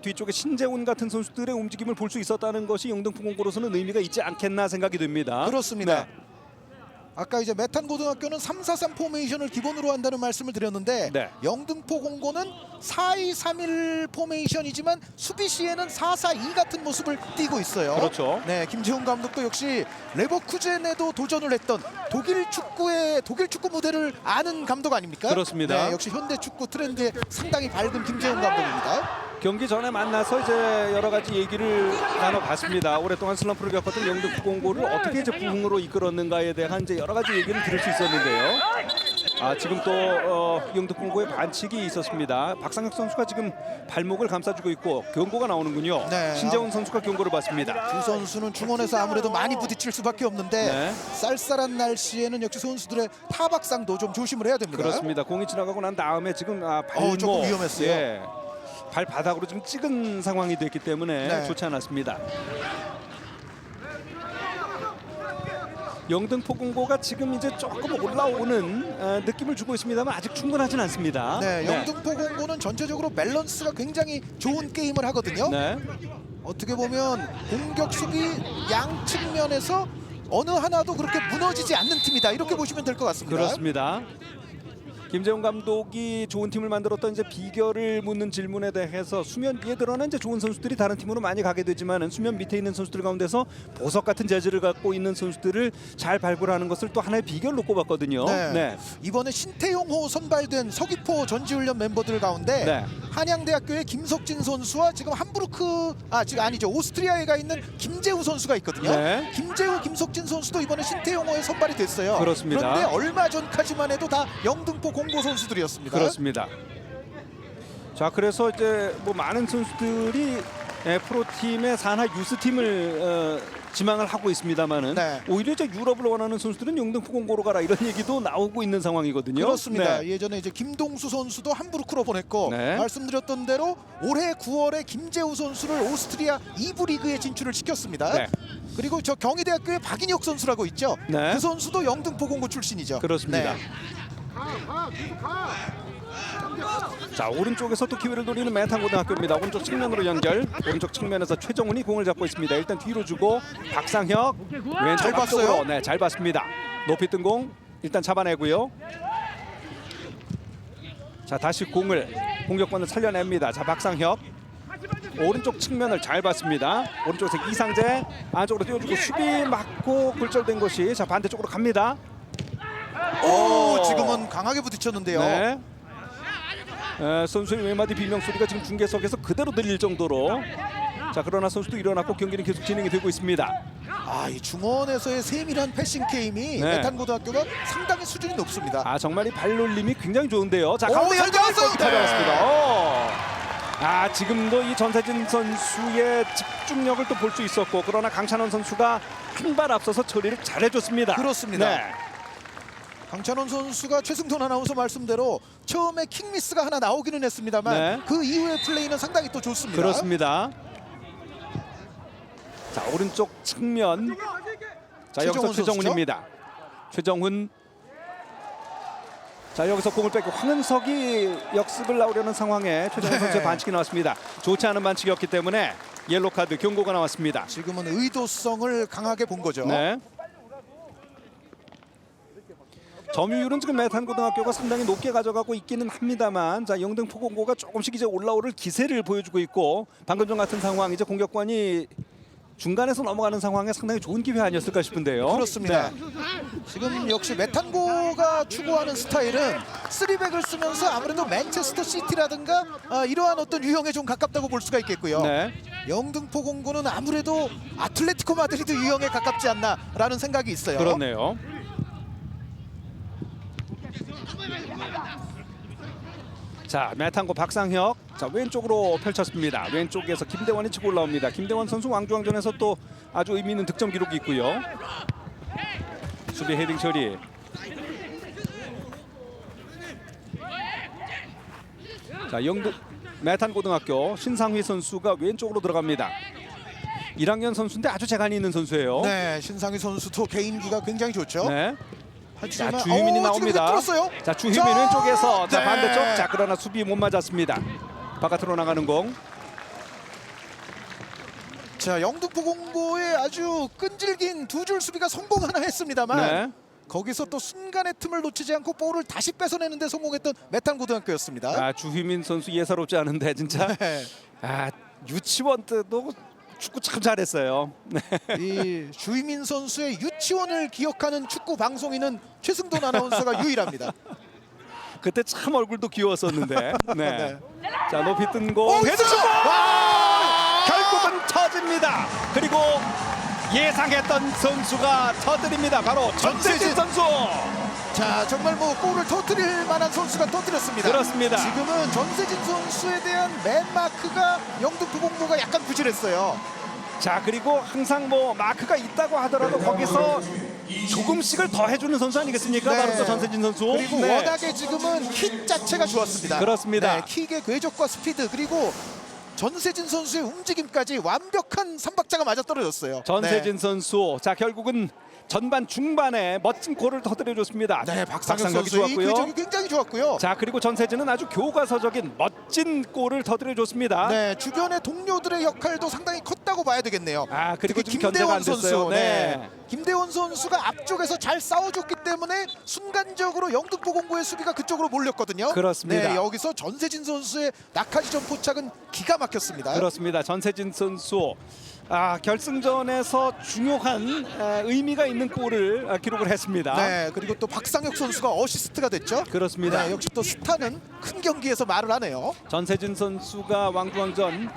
뒤쪽에 신재훈 같은 선수들의 움직임을 볼 수 있었다는 것이 영등포 공고로서는 의미가 있지 않겠나 생각이 듭니다. 그렇습니다. 네. 아까 이제 메탄 고등학교는 3-4-3 포메이션을 기본으로 한다는 말씀을 드렸는데 네. 영등포 공고는 4-2-3-1 포메이션이지만 수비 시에는 4-4-2 같은 모습을 띠고 있어요. 그렇죠. 네, 김재훈 감독도 역시 레버쿠젠에도 도전을 했던 독일 축구 무대를 아는 감독 아닙니까? 그렇습니다. 네, 역시 현대 축구 트렌드에 상당히 밝은 김재훈 감독입니다. 경기 전에 만나서 이제 여러 가지 얘기를 나눠봤습니다. 오랫동안 슬럼프를 겪었던 영등포 공고를 어떻게 이제 부흥으로 이끌었는가에 대한 이제 여러 가지 얘기를 들을 수 있었는데요. 지금 또 영등포 공고의 반칙이 있었습니다. 박상혁 선수가 지금 발목을 감싸주고 있고 경고가 나오는군요. 네. 신재훈 선수가 경고를 받습니다. 두 선수는 중원에서 아무래도 많이 부딪힐 수밖에 없는데 네. 쌀쌀한 날씨에는 역시 선수들의 타박상도 좀 조심을 해야 됩니다. 그렇습니다. 공이 지나가고 난 다음에 지금 발목 조금 위험했어요. 예, 발바닥으로 지금 찍은 상황이 됐기 때문에 네. 좋지 않았습니다. 영등포 공고가 지금 이제 조금 올라오는 느낌을 주고 있습니다만 아직 충분하진 않습니다. 네, 영등포 공고는 전체적으로 밸런스가 굉장히 좋은 게임을 하거든요. 네. 어떻게 보면 공격 수비 양 측면에서 어느 하나도 그렇게 무너지지 않는 팀이다. 이렇게 보시면 될 것 같습니다. 그렇습니다. 김재훈 감독이 좋은 팀을 만들었던 이제 비결을 묻는 질문에 대해서 수면 위에 드러난 이제 좋은 선수들이 다른 팀으로 많이 가게 되지만은 수면 밑에 있는 선수들 가운데서 보석 같은 재질을 갖고 있는 선수들을 잘 발굴하는 것을 또 하나의 비결로 꼽았거든요. 네. 이번에 신태용호 선발된 서귀포 전지훈련 멤버들 가운데 네. 한양대학교의 김석진 선수와 지금 지금 아니죠, 오스트리아에 가 있는 김재우 선수가 있거든요. 네. 김재우, 김석진 선수도 이번에 신태용호에 선발이 됐어요. 그렇습니다. 그런데 얼마 전까지만 해도 다 영등포 공고 선수들이었습니다. 그렇습니다. 자, 그래서 이제 뭐 많은 선수들이 프로팀의 산하 유스팀을 지망을 하고 있습니다만은 네. 오히려 이제 유럽을 원하는 선수들은 영등포 공고로 가라 이런 얘기도 나오고 있는 상황이거든요. 그렇습니다. 네. 예전에 이제 김동수 선수도 함부르크로 보냈고 네. 말씀드렸던 대로 올해 9월에 김재우 선수를 오스트리아 2부 리그에 진출을 시켰습니다. 네. 그리고 저 경희대학교의 박인혁 선수라고 있죠. 네. 그 선수도 영등포 공고 출신이죠. 그렇습니다. 네. 자, 오른쪽에서 또 기회를 노리는 메탄고등학교입니다. 오른쪽 측면으로 연결. 오른쪽 측면에서 최정훈이 공을 잡고 있습니다. 일단 뒤로 주고 박상혁 왼쪽 잘 봤어요. 앞쪽으로. 네, 잘 봤습니다. 높이 뜬 공 일단 잡아내고요. 자, 다시 공을 공격권을 살려냅니다. 자, 박상혁 오른쪽 측면을 잘 봤습니다. 오른쪽에서 이상재 안쪽으로 띄워주고 수비 맞고 굴절된 것이 자 반대쪽으로 갑니다. 오, 지금은 강하게 부딪혔는데요. 네. 선수의 외마디 비명 소리가 지금 중계석에서 그대로 들릴 정도로 자 그러나 선수도 일어났고 경기는 계속 진행이 되고 있습니다. 이 중원에서의 세밀한 패싱 게임이 네. 메탄고등학교가 상당히 수준이 높습니다. 아 정말 이 발놀림이 굉장히 좋은데요. 자 오, 가운데 잘 잡았어요. 골 잡았습니다. 지금도 이 전세진 선수의 집중력을 또 볼 수 있었고 그러나 강찬원 선수가 한 발 앞서서 처리를 잘해줬습니다. 그렇습니다. 네. 강찬원 선수가 최승돈 아나운서 말씀대로 처음에 킥미스가 하나 나오기는 했습니다만 네. 그 이후의 플레이는 상당히 또 좋습니다. 그렇습니다. 자 오른쪽 측면 자 여기서 최정훈 최정훈입니다. 최정훈 자 여기서 공을 뺏고 황은석이 역습을 나오려는 상황에 최정훈 선수의 반칙이 나왔습니다. 좋지 않은 반칙이었기 때문에 옐로 카드 경고가 나왔습니다. 지금은 의도성을 강하게 본 거죠. 네. 점유율은 지금 메탄고등학교가 상당히 높게 가져가고 있기는 합니다만 자 영등포 공고가 조금씩 이제 올라오를 기세를 보여주고 있고 방금 전 같은 상황 이제 공격권이 중간에서 넘어가는 상황에 상당히 좋은 기회 아니었을까 싶은데요. 그렇습니다. 네. 지금 역시 메탄고가 추구하는 스타일은 3백을 쓰면서 아무래도 맨체스터 시티라든가 이러한 어떤 유형에 좀 가깝다고 볼 수가 있겠고요. 네. 영등포 공고는 아무래도 아틀레티코 마드리드 유형에 가깝지 않나라는 생각이 있어요. 그렇네요. 자 메탄고 박상혁 자 왼쪽으로 펼쳤습니다. 왼쪽에서 김대원이 치고 올라옵니다. 김대원 선수 왕중왕전에서 또 아주 의미 있는 득점 기록이 있고요. 수비 헤딩 처리. 자 영등 메탄고등학교 신상휘 선수가 왼쪽으로 들어갑니다. 1학년 선수인데 아주 재간이 있는 선수예요. 네, 신상희 선수도 개인기가 굉장히 좋죠. 네. 자 하지만 주희민이 지금 나옵니다. 뚫었어요. 자 주희민 왼쪽에서 자 네. 반대쪽 자 그러나 수비 못 맞았습니다. 바깥으로 나가는 공. 자 영등포 공고의 아주 끈질긴 두 줄 수비가 성공하나 했습니다만 네. 거기서 또 순간의 틈을 놓치지 않고 볼을 다시 뺏어내는데 성공했던 메탄고등학교였습니다. 주희민 선수 예사롭지 않은데 진짜 네. 유치원 때도 축구 참 잘했어요. 네. 이 주희민 선수의 유치원을 기억하는 축구 방송인은 최승돈 아나운서가 유일합니다. 그때 참 얼굴도 귀여웠었는데. 네. 네. 자 높이 뜬 공. 오, 헤드슛! 와! 결국은 터집니다. 그리고 예상했던 선수가 터뜨립니다. 바로 전세진 선수. 자 정말 뭐 골을 터뜨릴 만한 선수가 터뜨렸습니다. 그렇습니다. 지금은 전세진 선수에 대한 맨 마크가 영등포 공고가 약간 부실했어요. 자 그리고 항상 뭐 마크가 있다고 하더라도 거기서 조금씩을 더 해주는 선수 아니겠습니까? 네. 바로 또 전세진 선수. 그리고 네. 워낙에 지금은 킥 자체가 좋았습니다. 그렇습니다. 네, 킥의 궤적과 스피드 그리고 전세진 선수의 움직임까지 완벽한 삼박자가 맞아떨어졌어요. 전세진 선수. 자 결국은 전반 중반에 멋진 골을 터뜨려줬습니다. 네, 박상혁 박상혁이 선수의 이 좋았고요. 궤적이 굉장히 좋았고요. 자 그리고 전세진은 아주 교과서적인 멋진 골을 터뜨려줬습니다. 네, 주변의 동료들의 역할도 상당히 컸다고 봐야 되겠네요. 그리고 특히 좀 견제가 안 김대원 됐어요. 선수, 네. 김대원 선수가 앞쪽에서 잘 싸워줬기 때문에 순간적으로 영등포 공고의 수비가 그쪽으로 몰렸거든요. 그렇습니다. 네, 여기서 전세진 선수의 낙하지점 포착은 기가 막혔습니다. 그렇습니다. 전세진 선수 결승전에서 중요한 의미가 있는 골을 기록을 했습니다. 네, 그리고 또 박상혁 선수가 어시스트가 됐죠. 그렇습니다. 네, 역시 또 스타는 큰 경기에서 말을 하네요. 전세진 선수가 왕중왕전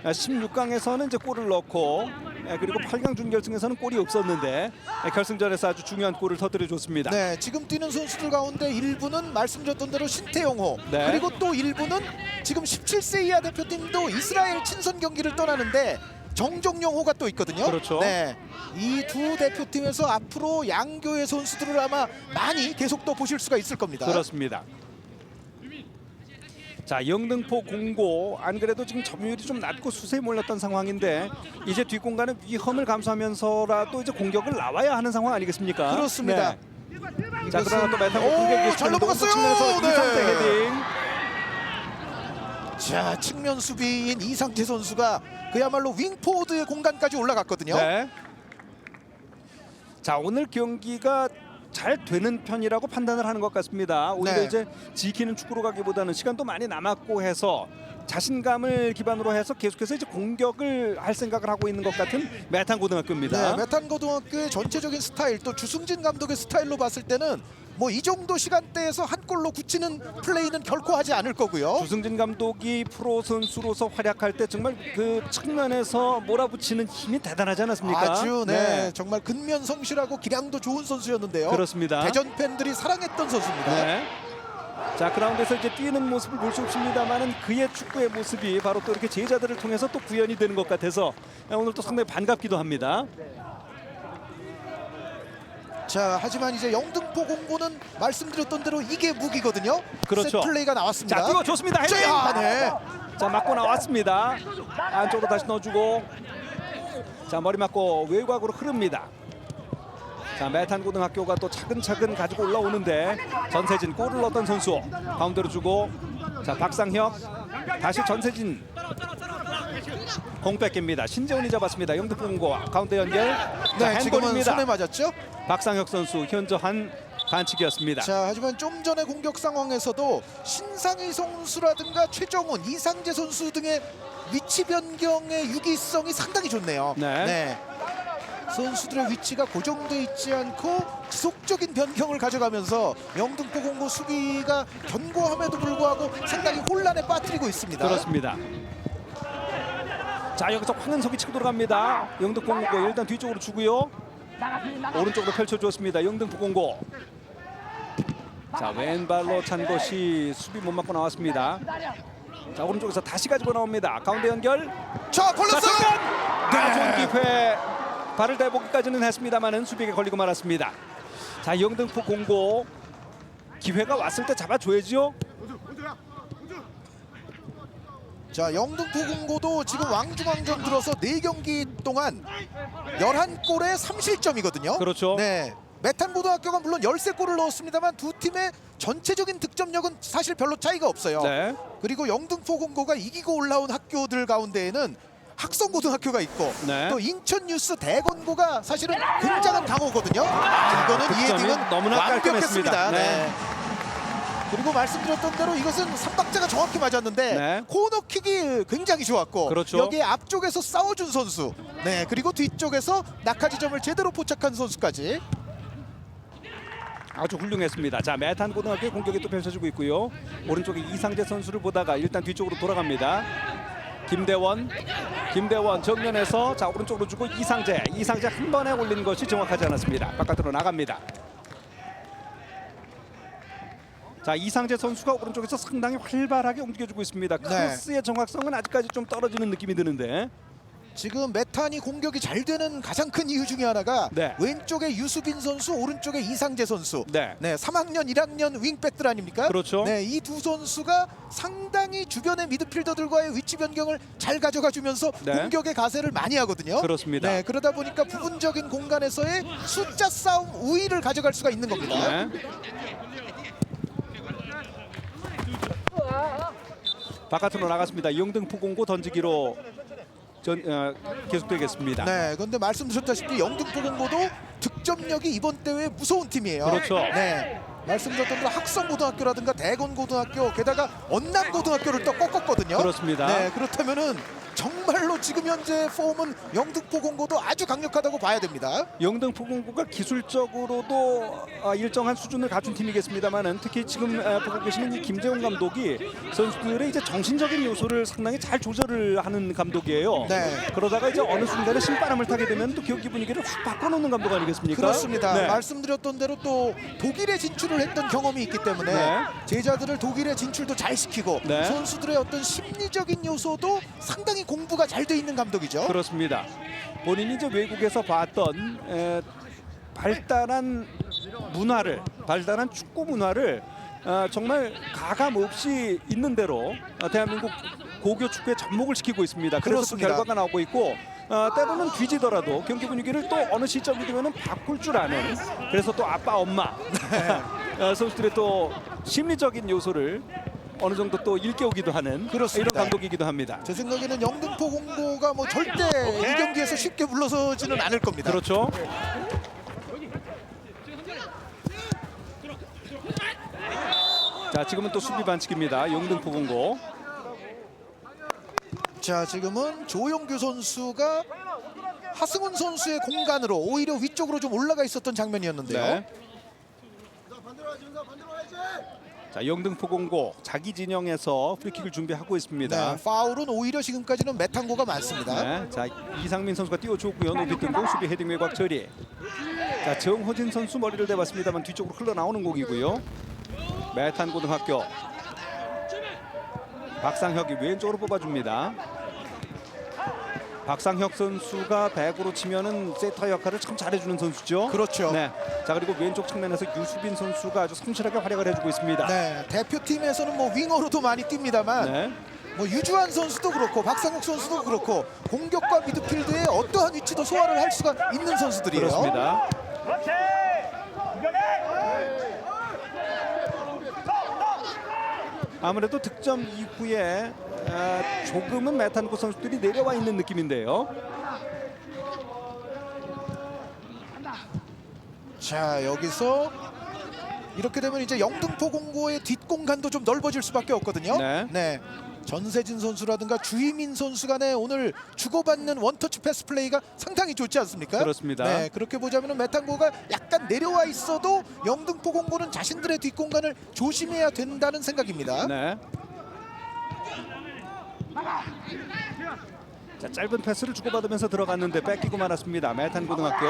16강에서는 이제 골을 넣고 그리고 8강 준결승에서는 골이 없었는데 결승전에서 아주 중요한 골을 터뜨려 줬습니다. 네, 지금 뛰는 선수들 가운데 일부는 말씀드렸던 대로 신태용호, 네. 그리고 또 일부는 지금 17세 이하 대표팀도 이스라엘 친선 경기를 떠나는데 정종영호가 또 있거든요. 그렇죠. 네, 이 두 대표팀에서 앞으로 양교의 선수들을 아마 많이 계속 또 보실 수가 있을 겁니다. 그렇습니다. 자, 영등포 공고 안 그래도 지금 점유율이 좀 낮고 수세에 몰렸던 상황인데 이제 뒷공간은 위험을 감수하면서라도 이제 공격을 나와야 하는 상황 아니겠습니까? 그렇습니다. 네. 자, 그러나 또 메타고 공격이 잘 넘어갔어요. 측면에서 네. 이상태 헤딩. 자, 측면 수비인 이상태 선수가 그야말로 윙포워드의 공간까지 올라갔거든요. 네. 자, 오늘 경기가 잘 되는 편이라고 판단을 하는 것 같습니다. 오히려 네. 이제 지키는 축구로 가기보다는 시간도 많이 남았고 해서 자신감을 기반으로 해서 계속해서 이제 공격을 할 생각을 하고 있는 것 같은 메탄 고등학교입니다. 네, 메탄 고등학교의 전체적인 스타일, 또 주승진 감독의 스타일로 봤을 때는 뭐 이 정도 시간대에서 한 골로 굳히는 플레이는 결코 하지 않을 거고요. 주승진 감독이 프로 선수로서 활약할 때 정말 그 측면에서 몰아붙이는 힘이 대단하지 않았습니까? 아주 네, 정말 근면 성실하고 기량도 좋은 선수였는데요. 그렇습니다. 대전 팬들이 사랑했던 선수입니다. 네. 자, 그라운드에서 이제 뛰는 모습을 볼 수 없습니다만은 그의 축구의 모습이 바로 또 이렇게 제자들을 통해서 또 구현이 되는 것 같아서 오늘 또 상당히 반갑기도 합니다. 자, 하지만 이제 영등포 공고는 말씀드렸던 대로 이게 무기거든요. 그렇죠. 셋 플레이가 나왔습니다. 자, 뛰어 좋습니다. 헤딩. 자, 네. 자, 맞고 나왔습니다. 안쪽으로 다시 넣어주고, 자, 머리 맞고 외곽으로 흐릅니다. 자, 메탄 고등학교가 또 차근차근 가지고 올라오는데 전세진 골을 넣었던 선수 가운데로 주고, 자, 박상혁 다시 전세진 공 뺏깁니다. 신재훈이 잡았습니다. 영등포 공고 가운데 연결. 자, 네, 지금은 핸드볼입니다. 손에 맞았죠. 박상혁 선수 현저한 반칙이었습니다. 자, 하지만 좀 전의 공격 상황에서도 신상희 선수라든가 최정훈, 이상재 선수 등의 위치 변경의 유기성이 상당히 좋네요. 네. 선수들의 위치가 고정돼 있지 않고 지속적인 변경을 가져가면서 영등포 공고 수비가 견고함에도 불구하고 상당히 혼란에 빠뜨리고 있습니다. 그렇습니다. 자, 여기서 황은석이 치고 들어갑니다. 영등포 공고 일단 뒤쪽으로 주고요. 오른쪽으로 펼쳐주었습니다. 영등포 공고. 자, 왼발로 찬 것이 수비 못 맞고 나왔습니다. 자, 오른쪽에서 다시 가지고 나옵니다. 가운데 연결. 자, 자, 걸렸어요. 정면! 좋은 기회. 발을 대보기까지는 했습니다만은 수비에 걸리고 말았습니다. 자, 영등포 공고 기회가 왔을 때 잡아줘야죠. 자, 영등포 공고도 지금 왕중왕전 들어서 4경기 동안 11골에 3실점이거든요. 그렇죠. 네. 메탄 고등학교가 물론 13골을 넣었습니다만 두 팀의 전체적인 득점력은 사실 별로 차이가 없어요. 네. 그리고 영등포 공고가 이기고 올라온 학교들 가운데에는 학성고등학교가 있고 네. 또 인천유스 대건고가 사실은 굉장한 강호거든요. 이거는 이 득점이 헤딩은 너무나 완벽했습니다. 깔끔했습니다. 네. 그리고 말씀드렸던 대로 이것은 삼박자가 정확히 맞았는데 네. 코너킥이 굉장히 좋았고 그렇죠. 여기에 앞쪽에서 싸워준 선수, 네, 그리고 뒤쪽에서 낙하지점을 제대로 포착한 선수까지. 아주 훌륭했습니다. 자, 메탄 고등학교의 공격이 또 펼쳐지고 있고요. 오른쪽에 이상재 선수를 보다가 일단 뒤쪽으로 돌아갑니다. 김대원 정면에서 자, 오른쪽으로 주고 이상재 한 번에 올린 것이 정확하지 않았습니다. 바깥으로 나갑니다. 자, 이상재 선수가 오른쪽에서 상당히 활발하게 움직여주고 있습니다. 크로스의 정확성은 아직까지 좀 떨어지는 느낌이 드는데. 지금 메탄이 공격이 잘 되는 가장 큰 이유 중에 하나가 네. 왼쪽에 유수빈 선수, 오른쪽에 이상재 선수. 네. 3학년, 1학년 윙백들 아닙니까? 그렇죠. 네, 이 두 선수가 상당히 주변의 미드필더들과의 위치 변경을 잘 가져가 주면서 네. 공격의 가세를 많이 하거든요. 그렇습니다. 네, 그러다 보니까 부분적인 공간에서의 숫자 싸움 우위를 가져갈 수가 있는 겁니다. 네. 바깥으로 나갔습니다. 영등포 공고 던지기로 계속되겠습니다. 네, 그런데 말씀드렸다시피 영등포 공고도 득점력이 이번 대회 무서운 팀이에요. 그렇죠. 네. 말씀드렸던 대로 학성고등학교라든가 대건고등학교, 게다가 언남고등학교를 또 꺾었거든요. 그렇습니다. 네, 그렇다면은 정말로 지금 현재 폼은 영등포 공고도 아주 강력하다고 봐야 됩니다. 영등포 공고가 기술적으로도 일정한 수준을 갖춘 팀이겠습니다만은 특히 지금 보고 계시는 이 김재훈 감독이 선수들의 이제 정신적인 요소를 상당히 잘 조절을 하는 감독이에요. 네. 그러다가 이제 어느 순간에 신바람을 타게 되면 또 경기 분위기를 확 바꿔놓는 감독 아니겠습니까? 그렇습니다. 네. 말씀드렸던 대로 또 독일에 진출을 했던 경험이 있기 때문에 네. 제자들을 독일에 진출도 잘 시키고 네. 선수들의 어떤 심리적인 요소도 상당히 공부가 잘 돼 있는 감독이죠. 그렇습니다. 본인이 이제 외국에서 봤던 발달한 문화를, 발달한 축구 문화를 정말 가감 없이 있는 대로 대한민국 고교 축구에 접목을 시키고 있습니다. 그래서 그 그렇습니다. 결과가 나오고 있고 때로는 뒤지더라도 경기 분위기를 또 어느 시점이 되면 바꿀 줄 아는, 그래서 또 아빠 엄마 선수들의 또 심리적인 요소를 어느 정도 또 일깨우기도 하는 그렇습니다. 이런 감독이기도 합니다. 제 생각에는 영등포 공고가 뭐 절대 이 경기에서 쉽게 물러서지는 않을 겁니다. 그렇죠. 자, 지금은 또 수비 반칙입니다. 영등포 공고. 자, 지금은 조용규 선수가 하승훈 선수의 공간으로 오히려 위쪽으로 좀 올라가 있었던 장면이었는데요. 네. 자, 영등포 공고 자기 진영에서 프리킥을 준비하고 있습니다. 네, 파울은 오히려 지금까지는 메탄고가 많습니다. 네, 자, 이상민 선수가 띄워줬고요. 높이 뜬 공, 수비 헤딩 외곽 처리. 자, 정호진 선수 머리를 대봤습니다만 뒤쪽으로 흘러나오는 공이고요. 메탄 고등학교. 박상혁이 왼쪽으로 뽑아줍니다. 박상혁 선수가 백으로 치면은 세터 역할을 참 잘해주는 선수죠. 그렇죠. 네. 자, 그리고 왼쪽 측면에서 유수빈 선수가 아주 성실하게 활약을 해주고 있습니다. 네, 대표팀에서는 뭐 윙어로도 많이 뜁니다만 네. 뭐 유주환 선수도 그렇고 박상욱 선수도 그렇고 공격과 미드필드에 어떠한 위치도 소화를 할 수가 있는 선수들이에요. 그렇습니다. 아무래도 득점 이후에 조금은 메탄고 선수들이 내려와 있는 느낌인데요. 자, 여기서 이렇게 되면 이제 영등포 공고의 뒷공간도 좀 넓어질 수밖에 없거든요. 네. 전세진 선수라든가 주희민 선수 간에 오늘 주고받는 원터치 패스 플레이가 상당히 좋지 않습니까? 그렇습니다. 네, 그렇게 보자면 메탄고가 약간 내려와 있어도 영등포 공고는 자신들의 뒷공간을 조심해야 된다는 생각입니다. 네. 자, 짧은 패스를 주고받으면서 들어갔는데 뺏기고 말았습니다. 메탄 고등학교.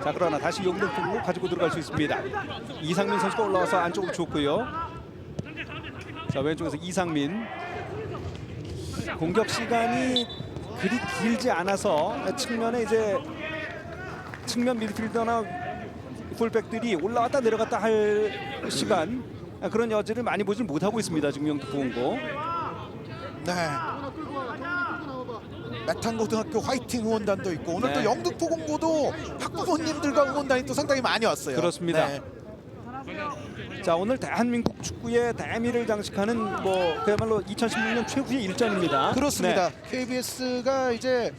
자, 그러나 다시 영등포로 가지고 들어갈 수 있습니다. 이상민 선수가 올라와서 안쪽으로 줬고요. 자, 왼쪽에서 이상민. 공격 시간이 그리 길지 않아서 측면에 이제 측면 미드필더나 풀백들이 올라왔다 내려갔다 할 시간, 그런 여지를 많이 보지 못하고 있습니다. 지금 영등포 공고. 네. 메탄고등학교 화이팅 응원단도 있고 오늘 네. 또 영등포 공고도 학부모님들과 응원단이 또 상당히 많이 왔어요. 그렇습니다. 네. 자, 오늘 대한민국 축구의 대미를 장식하는 뭐 그야말로 2016년 최후의 일전입니다. 그렇습니다. 네. KBS가 이제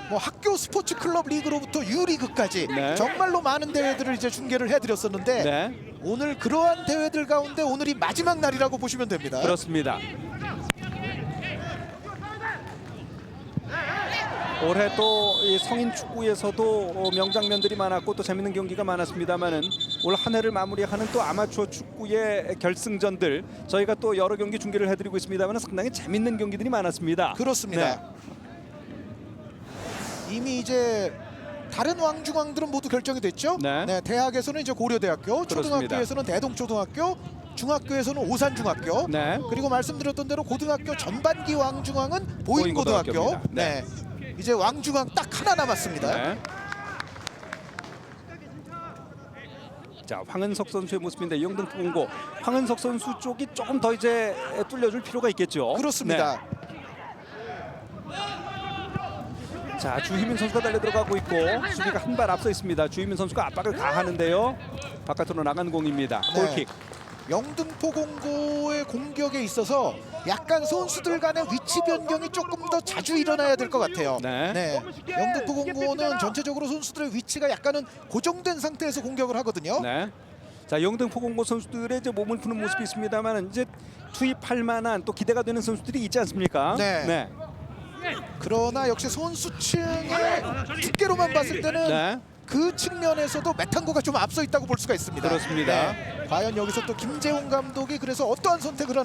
뭐 학교 스포츠 클럽 리그로부터 유리그까지 네. 정말로 많은 대회들을 이제 중계를 해드렸었는데 네, 오늘 그러한 대회들 가운데 오늘이 마지막 날이라고 보시면 됩니다. 그렇습니다. 올해 또 이 성인 축구에서도 명장면들이 많았고 또 재밌는 경기가 많았습니다만은 올 한 해를 마무리하는 또 아마추어 축구의 결승전들 저희가 또 여러 경기 중계를 해드리고 있습니다만 상당히 재밌는 경기들이 많았습니다. 그렇습니다. 네. 이미 이제 다른 왕중왕들은 모두 결정이 됐죠. 네. 대학에서는 이제 고려대학교, 초등학교에서는 대동초등학교, 중학교에서는 오산중학교. 네. 그리고 말씀드렸던 대로 고등학교 전반기 왕중왕은 보인고등학교. 보인고등학교입니다. 네. 이제 왕중왕 딱 하나 남았습니다. 네. 자, 황은석 선수의 모습인데 영등포 공고 황은석 선수 쪽이 조금 더 이제 뚫려줄 필요가 있겠죠. 그렇습니다. 네. 자, 주희민 선수가 달려 들어가고 있고 수비가 한 발 앞서 있습니다. 주희민 선수가 압박을 가하는데요. 바깥으로 나간 공입니다. 네. 골킥. 영등포공고의 공격에 있어서 약간 선수들 간의 위치 변경이 조금 더 자주 일어나야 될 것 같아요. 네. 영등포공고는 전체적으로 선수들의 위치가 약간은 고정된 상태에서 공격을 하거든요. 네. 자, 영등포공고 선수들의 이제 몸을 푸는 모습이 있습니다만 이제 투입할 만한 또 기대가 되는 선수들이 있지 않습니까? 네. 그러나 역시 선수층의 두께로만 봤을 때는 네. 그 측면에서도 메탄고가 좀 앞서 있다고 볼 수가 있습니다. 그렇습니다. 네. 과연 여기서 또 김재훈 감독이 그래서 어떠한 선택을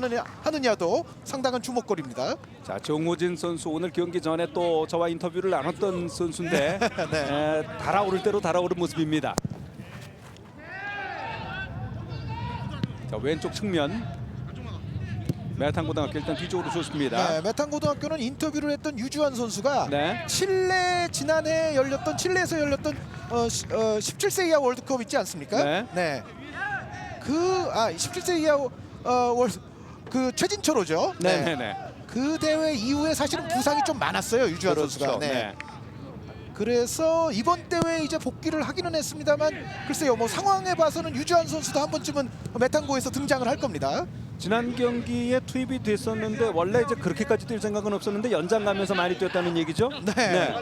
하느냐도 상당한 주목거리입니다. 자, 정호진 선수 오늘 경기 전에 또 저와 인터뷰를 나눴던 선수인데 네. 달아오를 대로 달아오른 모습입니다. 자, 왼쪽 측면 메탄고등학교 일단 뒤쪽으로 좋습니다. 네, 메탄고등학교는 인터뷰를 했던 유주환 선수가 네. 지난해 열렸던 칠레에서 열렸던 17세 이하 월드컵 있지 않습니까? 네. 17세 이하 그 최진철호죠. 네네네. 그 대회 이후에 사실은 부상이 좀 많았어요, 유주환 선수가. 네. 그래서 이번 대회에 이제 복귀를 하기는 했습니다만 글쎄요, 뭐 상황에 봐서는 유주환 선수도 한 번쯤은 메탄고에서 등장을 할 겁니다. 지난 경기에 투입이 됐었는데 원래 이제 그렇게까지 뛸 생각은 없었는데 연장 가면서 많이 뛰었다는 얘기죠. 네.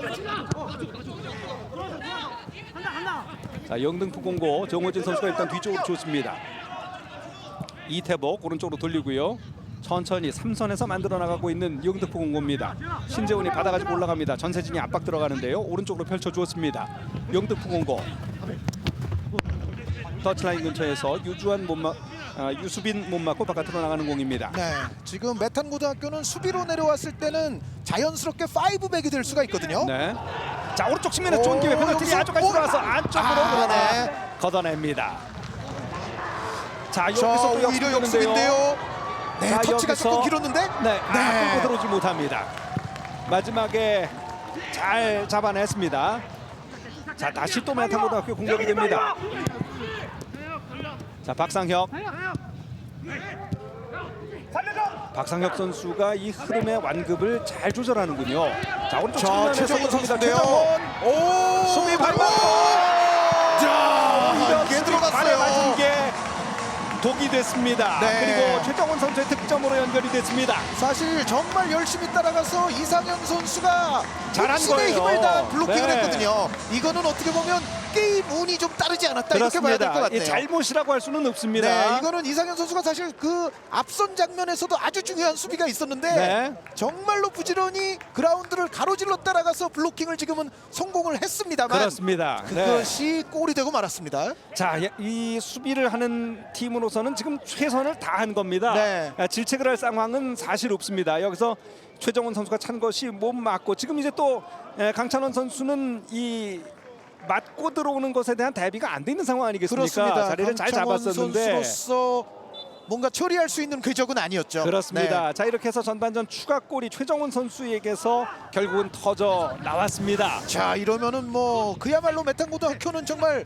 자, 영등포공고 정호진 선수가 일단 뒤쪽으로 좋습니다. 이태복 오른쪽으로 돌리고요. 천천히 3선에서 만들어 나가고 있는 영등포공고입니다. 신재훈이 받아가지고 올라갑니다. 전세진이 압박 들어가는데요. 오른쪽으로 펼쳐 주었습니다. 영등포공고 터치라인 근처에서 유수빈 못 맞고 바깥으로 나가는 공입니다. 네, 지금 메탄고등학교는 수비로 내려왔을 때는 자연스럽게 5백이 될 수가 있거든요. 네. 자, 오른쪽 측면에 좋은 기회 페널티가 여기서 아주까지 들어와서 안쪽으로 그러나 네. 걷어냅니다. 자, 자, 여기서 또 오히려 역습인데요. 역습인데요. 네, 자, 터치가 여기서- 조금 길었는데. 네, 끌고 들어오지 못합니다. 마지막에 잘 잡아냈습니다. 자, 다시 또 메탄고등학교 공격이 됩니다. 자, 박상혁 선수가 이 흐름의 완급을 잘 조절하는군요. 자, 오른쪽 자, 측면에서 최정훈 선수인데요. 선수인데요. 오, 수비 발목. 자, 이게 발에 맞은 들어갔어요. 게 독이 됐습니다. 네. 그리고 최정훈 선수의 득점으로 연결이 됐습니다. 사실 정말 열심히 따라가서 이상현 선수가 잘한 힘의 거예요. 힘을 다 블로킹을 네. 했거든요. 이거는 어떻게 보면 게임 운이 좀 따르지 않았다 이렇게 봐야 될 것 그렇습니다. 같아요. 이 잘못이라고 할 수는 없습니다. 네, 이거는 이상현 선수가 사실 그 앞선 장면에서도 아주 중요한 수비가 있었는데 네. 정말로 부지런히 그라운드를 가로질러 따라가서 블로킹을 지금은 성공을 했습니다만 그렇습니다. 그것이 골이 되고 말았습니다. 자, 이 수비를 하는 팀으로서는 지금 최선을 다한 겁니다. 네. 질책을 할 상황은 사실 없습니다. 여기서 최정훈 선수가 찬 것이 못 맞고 지금 이제 또 강찬원 선수는 이 맞고 들어오는 것에 대한 대비가 안 돼 있는 상황 아니겠습니까? 그렇습니다. 자리를 잘 강창원 잡았었는데 선수로서 뭔가 처리할 수 있는 궤적은 아니었죠. 그렇습니다. 네. 자, 이렇게 해서 전반전 추가골이 최정훈 선수에게서 결국은 터져 나왔습니다. 자, 이러면은 뭐 그야말로 메탄고등학교는 정말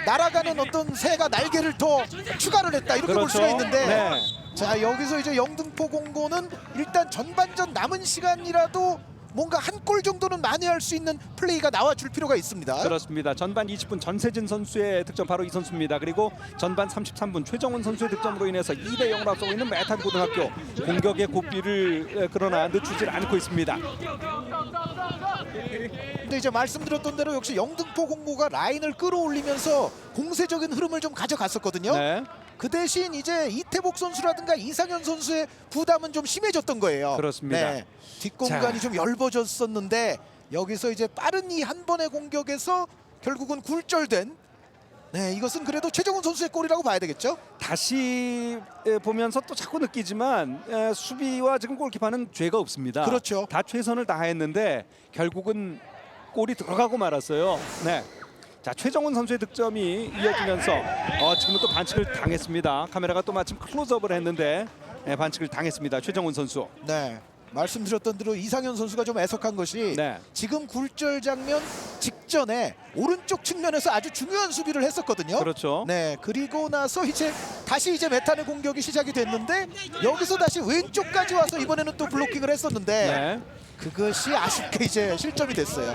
날아가는 어떤 새가 날개를 더 추가를 했다 이렇게 볼 수가 있는데 네. 자, 여기서 이제 영등포공고는 일단 전반전 남은 시간이라도 뭔가 한 골 정도는 만회할 수 있는 플레이가 나와줄 필요가 있습니다. 그렇습니다. 전반 20분 전세진 선수의 득점 바로 이 선수입니다. 그리고 전반 33분 최정훈 선수의 득점으로 인해서 2대 0으로 앞서고 있는 메탄고등학교 공격의 고삐를 그러나 늦추질 않고 있습니다. 근데 이제 말씀드렸던 대로 역시 영등포공고가 라인을 끌어올리면서 공세적인 흐름을 좀 가져갔었거든요. 네, 그 대신 이제 이태복 선수라든가 이상현 선수의 부담은 좀 심해졌던 거예요. 그렇습니다. 네, 뒷공간이 자. 좀 얇아졌었는데 여기서 이제 빠른 이 한 번의 공격에서 결국은 굴절된 네, 이것은 그래도 최정훈 선수의 골이라고 봐야 되겠죠. 다시 보면서 또 자꾸 느끼지만 수비와 지금 골키퍼는 죄가 없습니다. 그렇죠. 다 최선을 다했는데 결국은 골이 들어가고 말았어요. 네. 자, 최정훈 선수의 득점이 이어지면서 지금은 또 반칙을 당했습니다. 카메라가 또 마침 클로즈업을 했는데 반칙을 당했습니다. 최정훈 선수. 네, 말씀드렸던 대로 이상현 선수가 좀 애석한 것이 네. 지금 굴절 장면 직전에 오른쪽 측면에서 아주 중요한 수비를 했었거든요. 그렇죠. 네, 그리고 나서 이제 다시 이제 메탄의 공격이 시작이 됐는데 여기서 다시 왼쪽까지 와서 이번에는 또 블로킹을 했었는데 네. 그것이 아쉽게 이제 실점이 됐어요.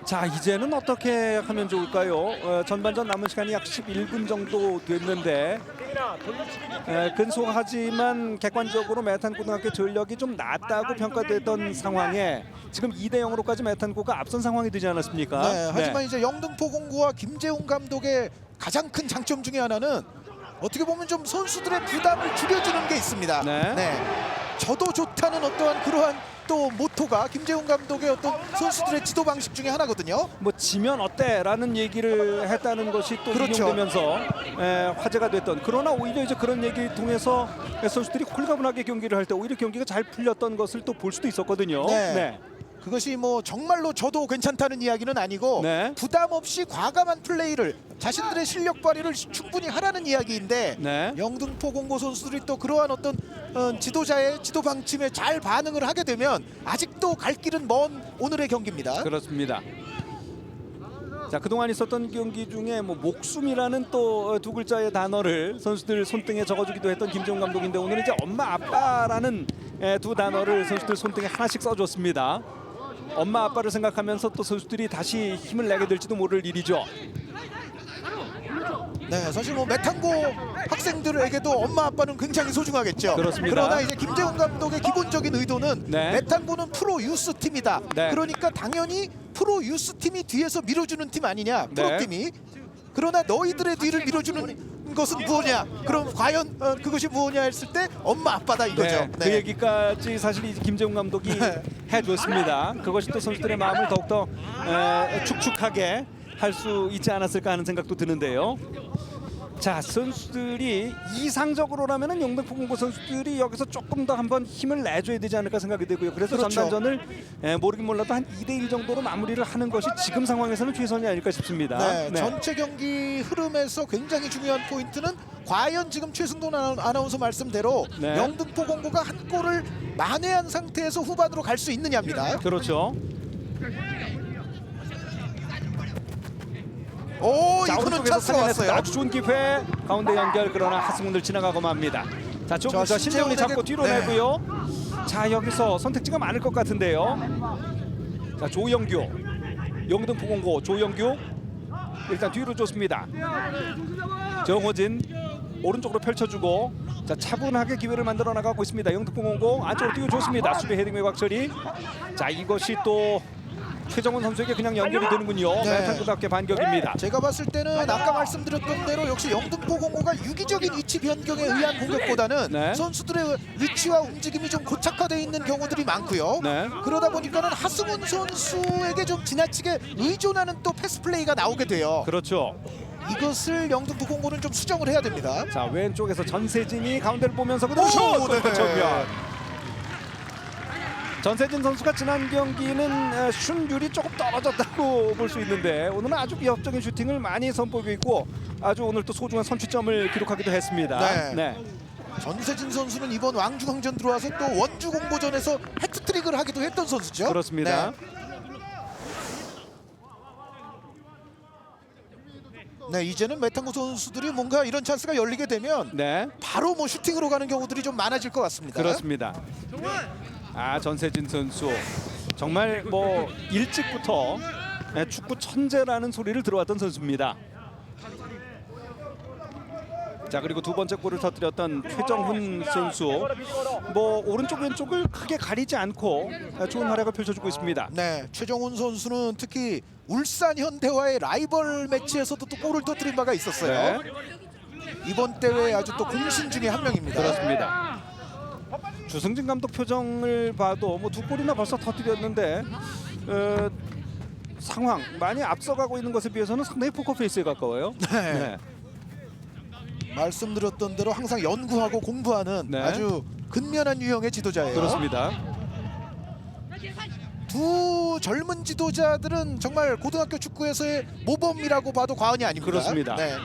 자, 이제는 어떻게 하면 좋을까요? 전반전 남은 시간이 약 11분 정도 됐는데 근소하지만 객관적으로 메탄고등학교 전력이 좀 낮다고 평가되던 상황에 지금 2대 0으로까지 메탄고가 앞선 상황이 되지 않았습니까? 네, 하지만 이제 영등포 공고와 김재웅 감독의 가장 큰 장점 중에 하나는 어떻게 보면 좀 선수들의 부담을 줄여주는 게 있습니다. 네. 저도 좋다는 어떠한 그러한 또 모토가 김재웅 감독의 어떤 선수들의 지도 방식 중에 하나거든요. 뭐 지면 어때라는 얘기를 했다는 것이 또 그렇죠. 인용되면서 화제가 됐던, 그러나 오히려 이제 그런 얘기를 통해서 선수들이 홀가분하게 경기를 할 때 오히려 경기가 잘 풀렸던 것을 또 볼 수도 있었거든요. 네. 그것이 뭐 정말로 저도 괜찮다는 이야기는 아니고 네. 부담 없이 과감한 플레이를 자신들의 실력 발휘를 충분히 하라는 이야기인데 네. 영등포 공고 선수들이 또 그러한 어떤 지도자의 지도 방침에 잘 반응을 하게 되면 아직도 갈 길은 먼 오늘의 경기입니다. 그렇습니다. 자, 그동안 있었던 경기 중에 뭐 목숨이라는 또 두 글자의 단어를 선수들 손등에 적어주기도 했던 김재웅 감독인데 오늘은 이제 엄마 아빠라는 두 단어를 선수들 손등에 하나씩 써줬습니다. 엄마 아빠를 생각하면서 또 선수들이 다시 힘을 내게 될지도 모를 일이죠. 네, 사실 뭐 메탄고 학생들에게도 엄마 아빠는 굉장히 소중하겠죠. 그렇습니다. 그러나 이제 김재웅 감독의 기본적인 의도는 네. 메탄고는 프로 유스 팀이다. 네. 그러니까 당연히 프로 유스 팀이 뒤에서 밀어주는 팀 아니냐, 프로 네. 팀이. 그러나 너희들의 뒤를 밀어주는 것은 무엇이냐? 그럼 과연 그것이 무엇이냐 했을 때 엄마 아빠다 이거죠. 네, 그 얘기까지 사실 이 김재웅 감독이 네. 해줬습니다. 그것이 또 선수들의 마음을 더욱더 축축하게 할 수 있지 않았을까 하는 생각도 드는데요. 자, 선수들이 이상적으로라면은 영등포 공고 선수들이 여기서 조금 더 한번 힘을 내줘야 되지 않을까 생각이 되고요. 그래서 그렇죠. 전반전을 모르긴 몰라도 한 2대1 정도로 마무리를 하는 것이 지금 상황에서는 최선이 아닐까 싶습니다. 네, 전체 경기 흐름에서 굉장히 중요한 포인트는 과연 지금 최승돈 아나운서 말씀대로 네. 영등포 공고가 한 골을 만회한 상태에서 후반으로 갈 수 있느냐입니다. 그렇죠. 오, 자, 이거는 오른쪽에서 찬스가 살려냈습니다. 왔어요. 아주 좋은 기회. 가운데 연결, 그러나 하승훈을 지나가고 맙니다. 자, 조금 자, 더 신재훈이 신재훈에게- 잡고 뒤로 네. 내고요. 자, 여기서 선택지가 많을 것 같은데요. 자, 조영규, 영등포 공고 조영규 일단 뒤로 줬습니다. 정호진 오른쪽으로 펼쳐주고, 자, 차분하게 기회를 만들어 나가고 있습니다. 영등포 공고 안쪽으로 띄워줬습니다. 수비 헤딩 외곽처리. 자, 이것이 또 최정훈 선수에게 그냥 연결이 되는군요. 네. 메탄고등학교 반격입니다. 제가 봤을 때는 아까 말씀드렸던 대로 역시 영등포 공고가 유기적인 위치 변경에 의한 공격보다는 네. 선수들의 위치와 움직임이 좀 고착화되어 있는 경우들이 많고요. 네. 그러다 보니까는 하승훈 선수에게 좀 지나치게 의존하는 또 패스 플레이가 나오게 돼요. 그렇죠. 이것을 영등포 공고는 좀 수정을 해야 됩니다. 자, 왼쪽에서 전세진이 가운데를 보면서 그대로 오, 슛! 네. 골 전세진 선수가 지난 경기는 슛율이 조금 떨어졌다고 볼 수 있는데 오늘은 아주 위협적인 슈팅을 많이 선보이고 있고 아주 오늘 또 소중한 선취점을 기록하기도 했습니다. 네. 전세진 선수는 이번 왕중왕전 들어와서 또 원주 공보전에서 해트트릭을 하기도 했던 선수죠. 그렇습니다. 네, 이제는 메탄고 선수들이 뭔가 이런 찬스가 열리게 되면 네, 바로 뭐 슈팅으로 가는 경우들이 좀 많아질 것 같습니다. 그렇습니다. 아, 전세진 선수 정말 뭐 일찍부터 축구 천재라는 소리를 들어왔던 선수입니다. 자, 그리고 두 번째 골을 터뜨렸던 최정훈 선수, 뭐 오른쪽 왼쪽을 크게 가리지 않고 좋은 활약을 펼쳐주고 있습니다. 네, 최정훈 선수는 특히 울산 현대와의 라이벌 매치에서도 또 골을 터뜨린 바가 있었어요. 네, 이번 대회 아주 또 공신 중에 한 명입니다. 그렇습니다. 주승진 감독 표정을 봐도 뭐 두 골이나 벌써 터뜨렸는데 상황 많이 앞서가고 있는 것에 비해서는 상당히 포커페이스에 가까워요. 네. 말씀드렸던 대로 항상 연구하고 공부하는 네. 아주 근면한 유형의 지도자예요. 그렇습니다. 두 젊은 지도자들은 정말 고등학교 축구에서의 모범이라고 봐도 과언이 아닙니다. 그렇습니다. 네.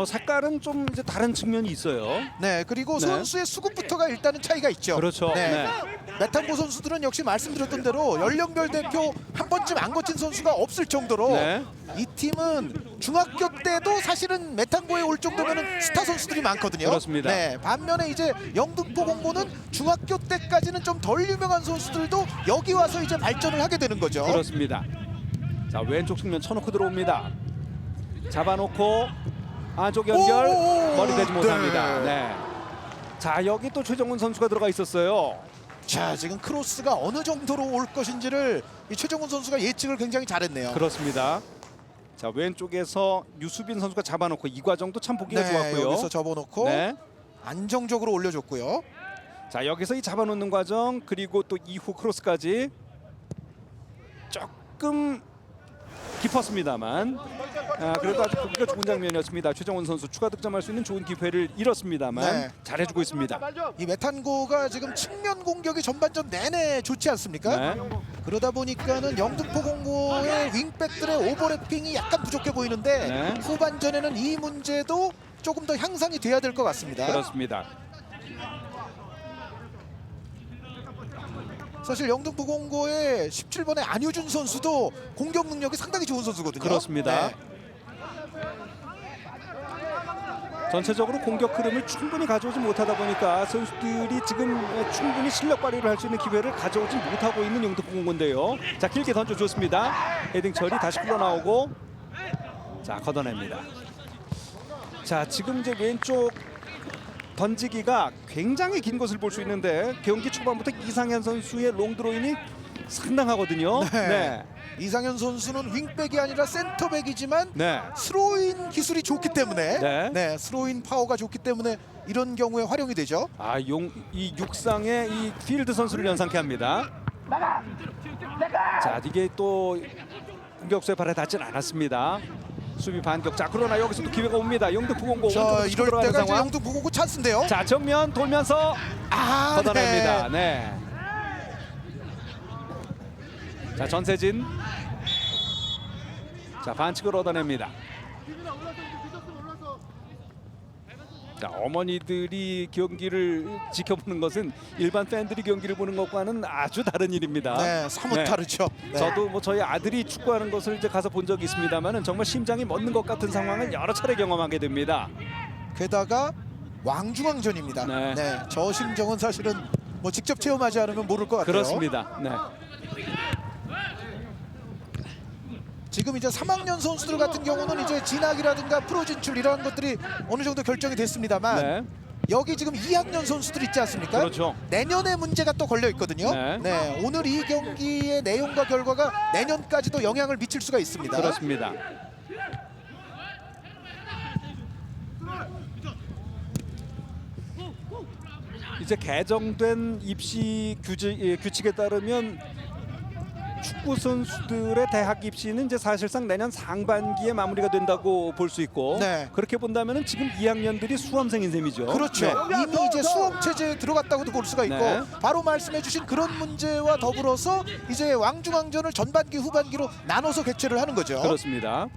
색깔은 좀 이제 다른 측면이 있어요. 네, 그리고 네. 선수의 수급부터가 일단은 차이가 있죠. 그렇죠. 네. 네. 메탄고 선수들은 역시 말씀드렸던 대로 연령별 대표 한 번쯤 안 거친 선수가 없을 정도로 네. 이 팀은 중학교 때도 사실은 메탄고에 올 정도면 스타 선수들이 많거든요. 그렇습니다. 네, 반면에 이제 영등포 공고는 중학교 때까지는 좀 덜 유명한 선수들도 여기 와서 이제 발전을 하게 되는 거죠. 그렇습니다. 자, 왼쪽 측면 쳐놓고 들어옵니다. 잡아놓고 안쪽 연결 오! 머리 대지 못합니다. 네. 네. 자, 여기 또 최정훈 선수가 들어가 있었어요. 자, 지금 크로스가 어느 정도로 올 것인지를 이 최정훈 선수가 예측을 굉장히 잘했네요. 그렇습니다. 자, 왼쪽에서 유수빈 선수가 잡아놓고 이 과정도 참 보기가 네, 좋았고요. 여기서 접어놓고 네. 안정적으로 올려줬고요. 자, 여기서 이 잡아놓는 과정 그리고 또 이후 크로스까지 조금 깊었습니다만 그래도 아주 보기가 좋은 장면이었습니다. 최정훈 선수 추가 득점할 수 있는 좋은 기회를 잃었습니다만 네. 잘해주고 있습니다. 이 메탄고가 지금 측면 공격이 전반전 내내 좋지 않습니까? 네. 그러다 보니까는 영등포 공고의 윙백들의 오버래핑이 약간 부족해 보이는데 네. 후반전에는 이 문제도 조금 더 향상이 돼야 될 것 같습니다. 그렇습니다. 사실 영등포 공고의 17번의 안효준 선수도 공격 능력이 상당히 좋은 선수거든요. 그렇습니다. 네. 전체적으로 공격 흐름을 충분히 가져오지 못하다 보니까 선수들이 지금 충분히 실력 발휘를 할 수 있는 기회를 가져오지 못하고 있는 영등포 공고인데요. 자, 길게 던져줬습니다. 헤딩 처리 다시 흘러나오고 자, 걷어냅니다. 자, 지금 이제 왼쪽 던지기가 굉장히 긴 것을 볼 수 있는데 경기 초반부터 이상현 선수의 롱드로인이 상당하거든요. 네. 이상현 선수는 윙백이 아니라 센터백이지만 네. 스로인 기술이 좋기 때문에 네. 스로인 파워가 좋기 때문에 이런 경우에 활용이 되죠. 아, 이 육상의 이 필드 선수를 연상케 합니다. 자, 이게 또 공격수의 발에 닿진 않았습니다. 수비 반격. 자, 그러나 여기서도 기회가 옵니다. 영등포 공고 자, 오른쪽으로 치고 이럴 들어가는 때가 이제 상황. 영등포 공고 찬스인데요. 자, 정면 돌면서 아, 걷어냅니다. 네. 자, 전세진. 자, 반칙을 얻어냅니다. 자, 어머니들이 경기를 지켜보는 것은 일반 팬들이 경기를 보는 것과는 아주 다른 일입니다. 네, 사뭇 네. 다르죠. 네. 저도 뭐 저희 아들이 축구하는 것을 이제 가서 본 적이 있습니다만은 정말 심장이 멎는 것 같은 상황을 여러 차례 경험하게 됩니다. 게다가 왕중왕전입니다. 네. 네, 저 심정은 사실은 뭐 직접 체험하지 않으면 모를 것 같아요. 그렇습니다. 네. 지금 이제 3학년 선수들 같은 경우는 이제 진학이라든가 프로 진출 이런 것들이 어느 정도 결정이 됐습니다만 네. 여기 지금 2학년 선수들 있지 않습니까? 그렇죠. 내년에 문제가 또 걸려 있거든요. 네. 오늘 이 경기의 내용과 결과가 내년까지도 영향을 미칠 수가 있습니다. 그렇습니다. 이제 개정된 입시 규칙에 따르면 축구 선수들의 대학 입시는 이제 사실상 내년 상반기에 마무리가 된다고 볼 수 있고 네. 그렇게 본다면은 지금 2학년들이 수험생인 셈이죠. 그렇죠. 네. 이미 이제 수험 체제에 들어갔다고도 볼 수가 있고 네. 바로 말씀해주신 그런 문제와 더불어서 이제 왕중왕전을 전반기 후반기로 나눠서 개최를 하는 거죠. 그렇습니다.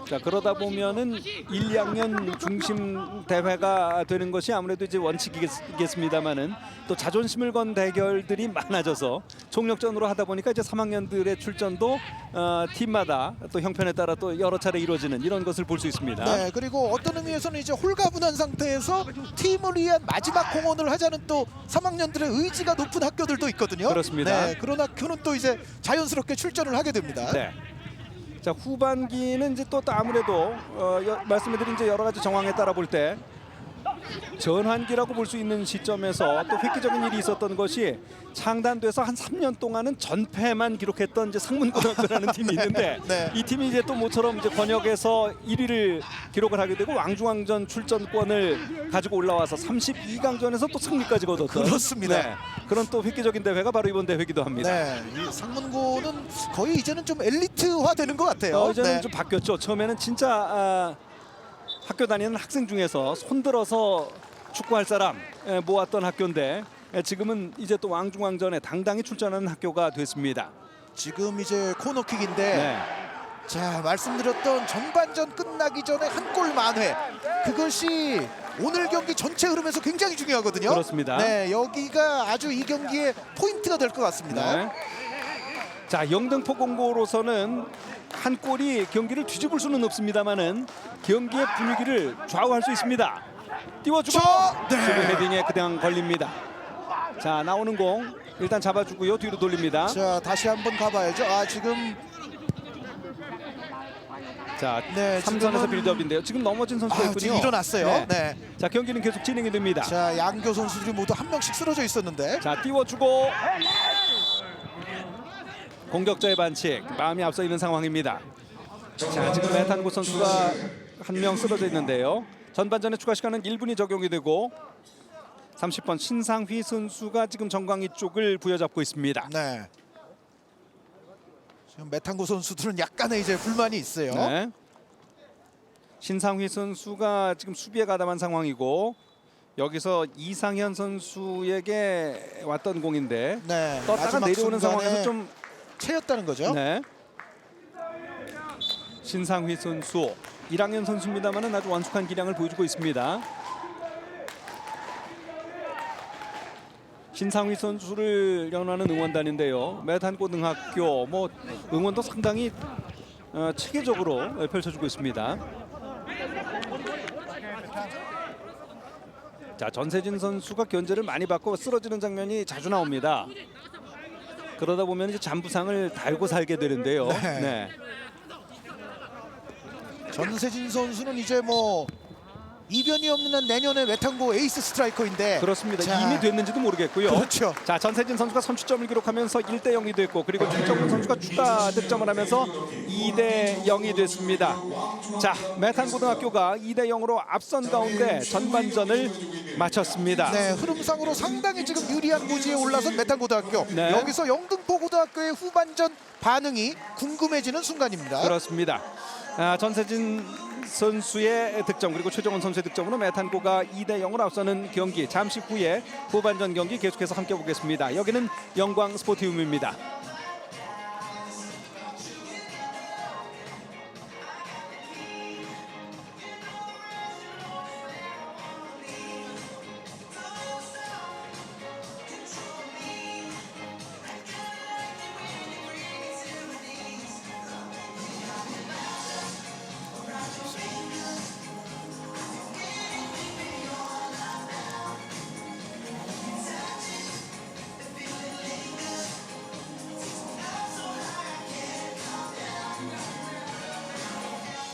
자, 그러다 보면은 1, 2학년 중심 대회가 되는 것이 아무래도 이제 원칙이겠습니다만은 또 자존심을 건 대결들이 많아져서 총력전으로 하다 보니까 이제 3학년들의 출전도 팀마다 또 형편에 따라 또 여러 차례 이루어지는 이런 것을 볼 수 있습니다. 네, 그리고 어떤 의미에서는 이제 홀가분한 상태에서 팀을 위한 마지막 공헌을 하자는 또 3학년들의 의지가 높은 학교들도 있거든요. 그렇습니다. 네, 그런 학교는 또 이제 자연스럽게 출전을 하게 됩니다. 네. 자, 후반기는 이제 또 아무래도 말씀드린 이제 여러 가지 정황에 따라 볼 때 전환기라고 볼 수 있는 시점에서 또 획기적인 일이 있었던 것이 창단돼서 한 3년 동안은 전패만 기록했던 이제 상문고등학교라는 팀이 있는데 네. 이 팀이 이제 또 모처럼 이제 권역에서 1위를 기록을 하게 되고 왕중왕전 출전권을 가지고 올라와서 32강전에서 또 승리까지 거뒀던 그렇습니다. 네, 그런 또 획기적인 대회가 바로 이번 대회이기도 합니다. 네, 이 상문고는 거의 이제는 좀 엘리트화 되는 것 같아요. 이제는 네. 좀 바뀌었죠. 처음에는 진짜 학교 다니는 학생 중에서 손들어서 축구할 사람 모았던 학교인데 지금은 이제 또 왕중왕전에 당당히 출전하는 학교가 됐습니다. 지금 이제 코너킥인데 네. 자, 말씀드렸던 전반전 끝나기 전에 한 골 만회, 그것이 오늘 경기 전체 흐름에서 굉장히 중요하거든요. 그렇습니다. 네, 여기가 아주 이 경기의 포인트가 될 것 같습니다. 네. 자, 영등포 공고로서는 한 골이 경기를 뒤집을 수는 없습니다만은 경기의 분위기를 좌우할 수 있습니다. 띄워주고 네. 수비 헤딩에 그냥 걸립니다. 자, 나오는 공 일단 잡아주고요. 뒤로 돌립니다. 자, 다시 한번 가봐야죠. 아, 지금 자, 네, 3선에서 지금은- 빌드업인데요. 지금 넘어진 선수가 있군요. 지금 일어났어요. 네. 네. 자, 경기는 계속 진행이 됩니다. 자, 양교 선수들이 모두 한 명씩 쓰러져 있었는데. 자, 띄워주고 공격자의 반칙, 마음이 앞서 있는 상황입니다. 자, 지금 메탄고 선수가 한 명 쓰러져 있는데요. 전반전의 추가 시간은 1분이 적용이 되고 30번 신상휘 선수가 지금 정강이 쪽을 부여잡고 있습니다. 네. 지금 메탄고 선수들은 약간의 이제 불만이 있어요. 네. 신상휘 선수가 지금 수비에 가담한 상황이고 여기서 이상현 선수에게 왔던 공인데 네. 떴다가 마지막 내려오는 순간에 상황에서 좀 채였다는 거죠. 네. 신상휘 선수 1학년 선수입니다만은 아주 완숙한 기량을 보여주고 있습니다. 신상휘 선수를 연하는 응원단인데요. 메탄고등학교 뭐 응원도 상당히 체계적으로 펼쳐주고 있습니다. 자, 전세진 선수가 견제를 많이 받고 쓰러지는 장면이 자주 나옵니다. 그러다 보면 이제 잔부상을 달고 살게 되는데요. 네. 네. 전세진 선수는 이제 뭐 이변이 없는 한 내년에 메탄고 에이스 스트라이커인데. 그렇습니다. 자, 이미 됐는지도 모르겠고요. 그렇죠. 자, 전세진 선수가 선취점을 기록하면서 1대 0이 됐고 그리고 김정근 선수가 추가 득점을 하면서 2대 0이 됐습니다. 자, 메탄고등학교가 2대 0으로 앞선 가운데 전반전을 마쳤습니다. 네, 흐름상으로 상당히 지금 유리한 고지에 올라선 메탄고등학교. 네. 여기서 영등포고등학교의 후반전 반응이 궁금해지는 순간입니다. 그렇습니다. 전세진 선수의 득점 그리고 최정원 선수의 득점으로 메탄고가 2대 0으로 앞서는 경기 잠시 후에 후반전 경기 계속해서 함께 보겠습니다. 여기는 영광 스포티움입니다.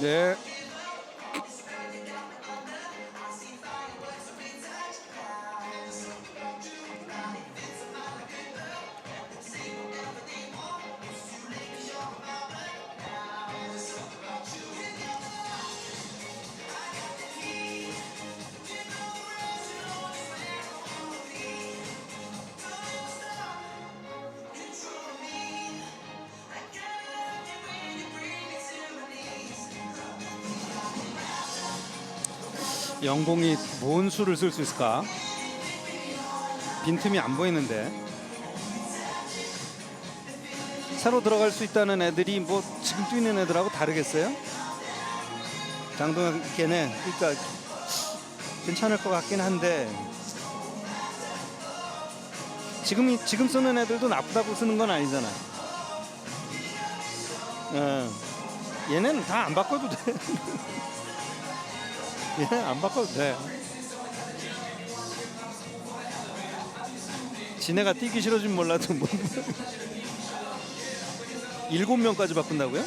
네. 영공이 뭔 수를 쓸 수 있을까? 빈틈이 안 보이는데 새로 들어갈 수 있다는 애들이 뭐 지금 뛰는 애들하고 다르겠어요? 장동혁께는 그러니까 괜찮을 것 같긴 한데 지금 쓰는 애들도 나쁘다고 쓰는 건 아니잖아. 얘네는 다 안 바꿔도 돼. 얘는 안 바꿔도 돼. 지네가 뛰기 싫어지면 몰라도 뭐 7명까지 바꾼다고요?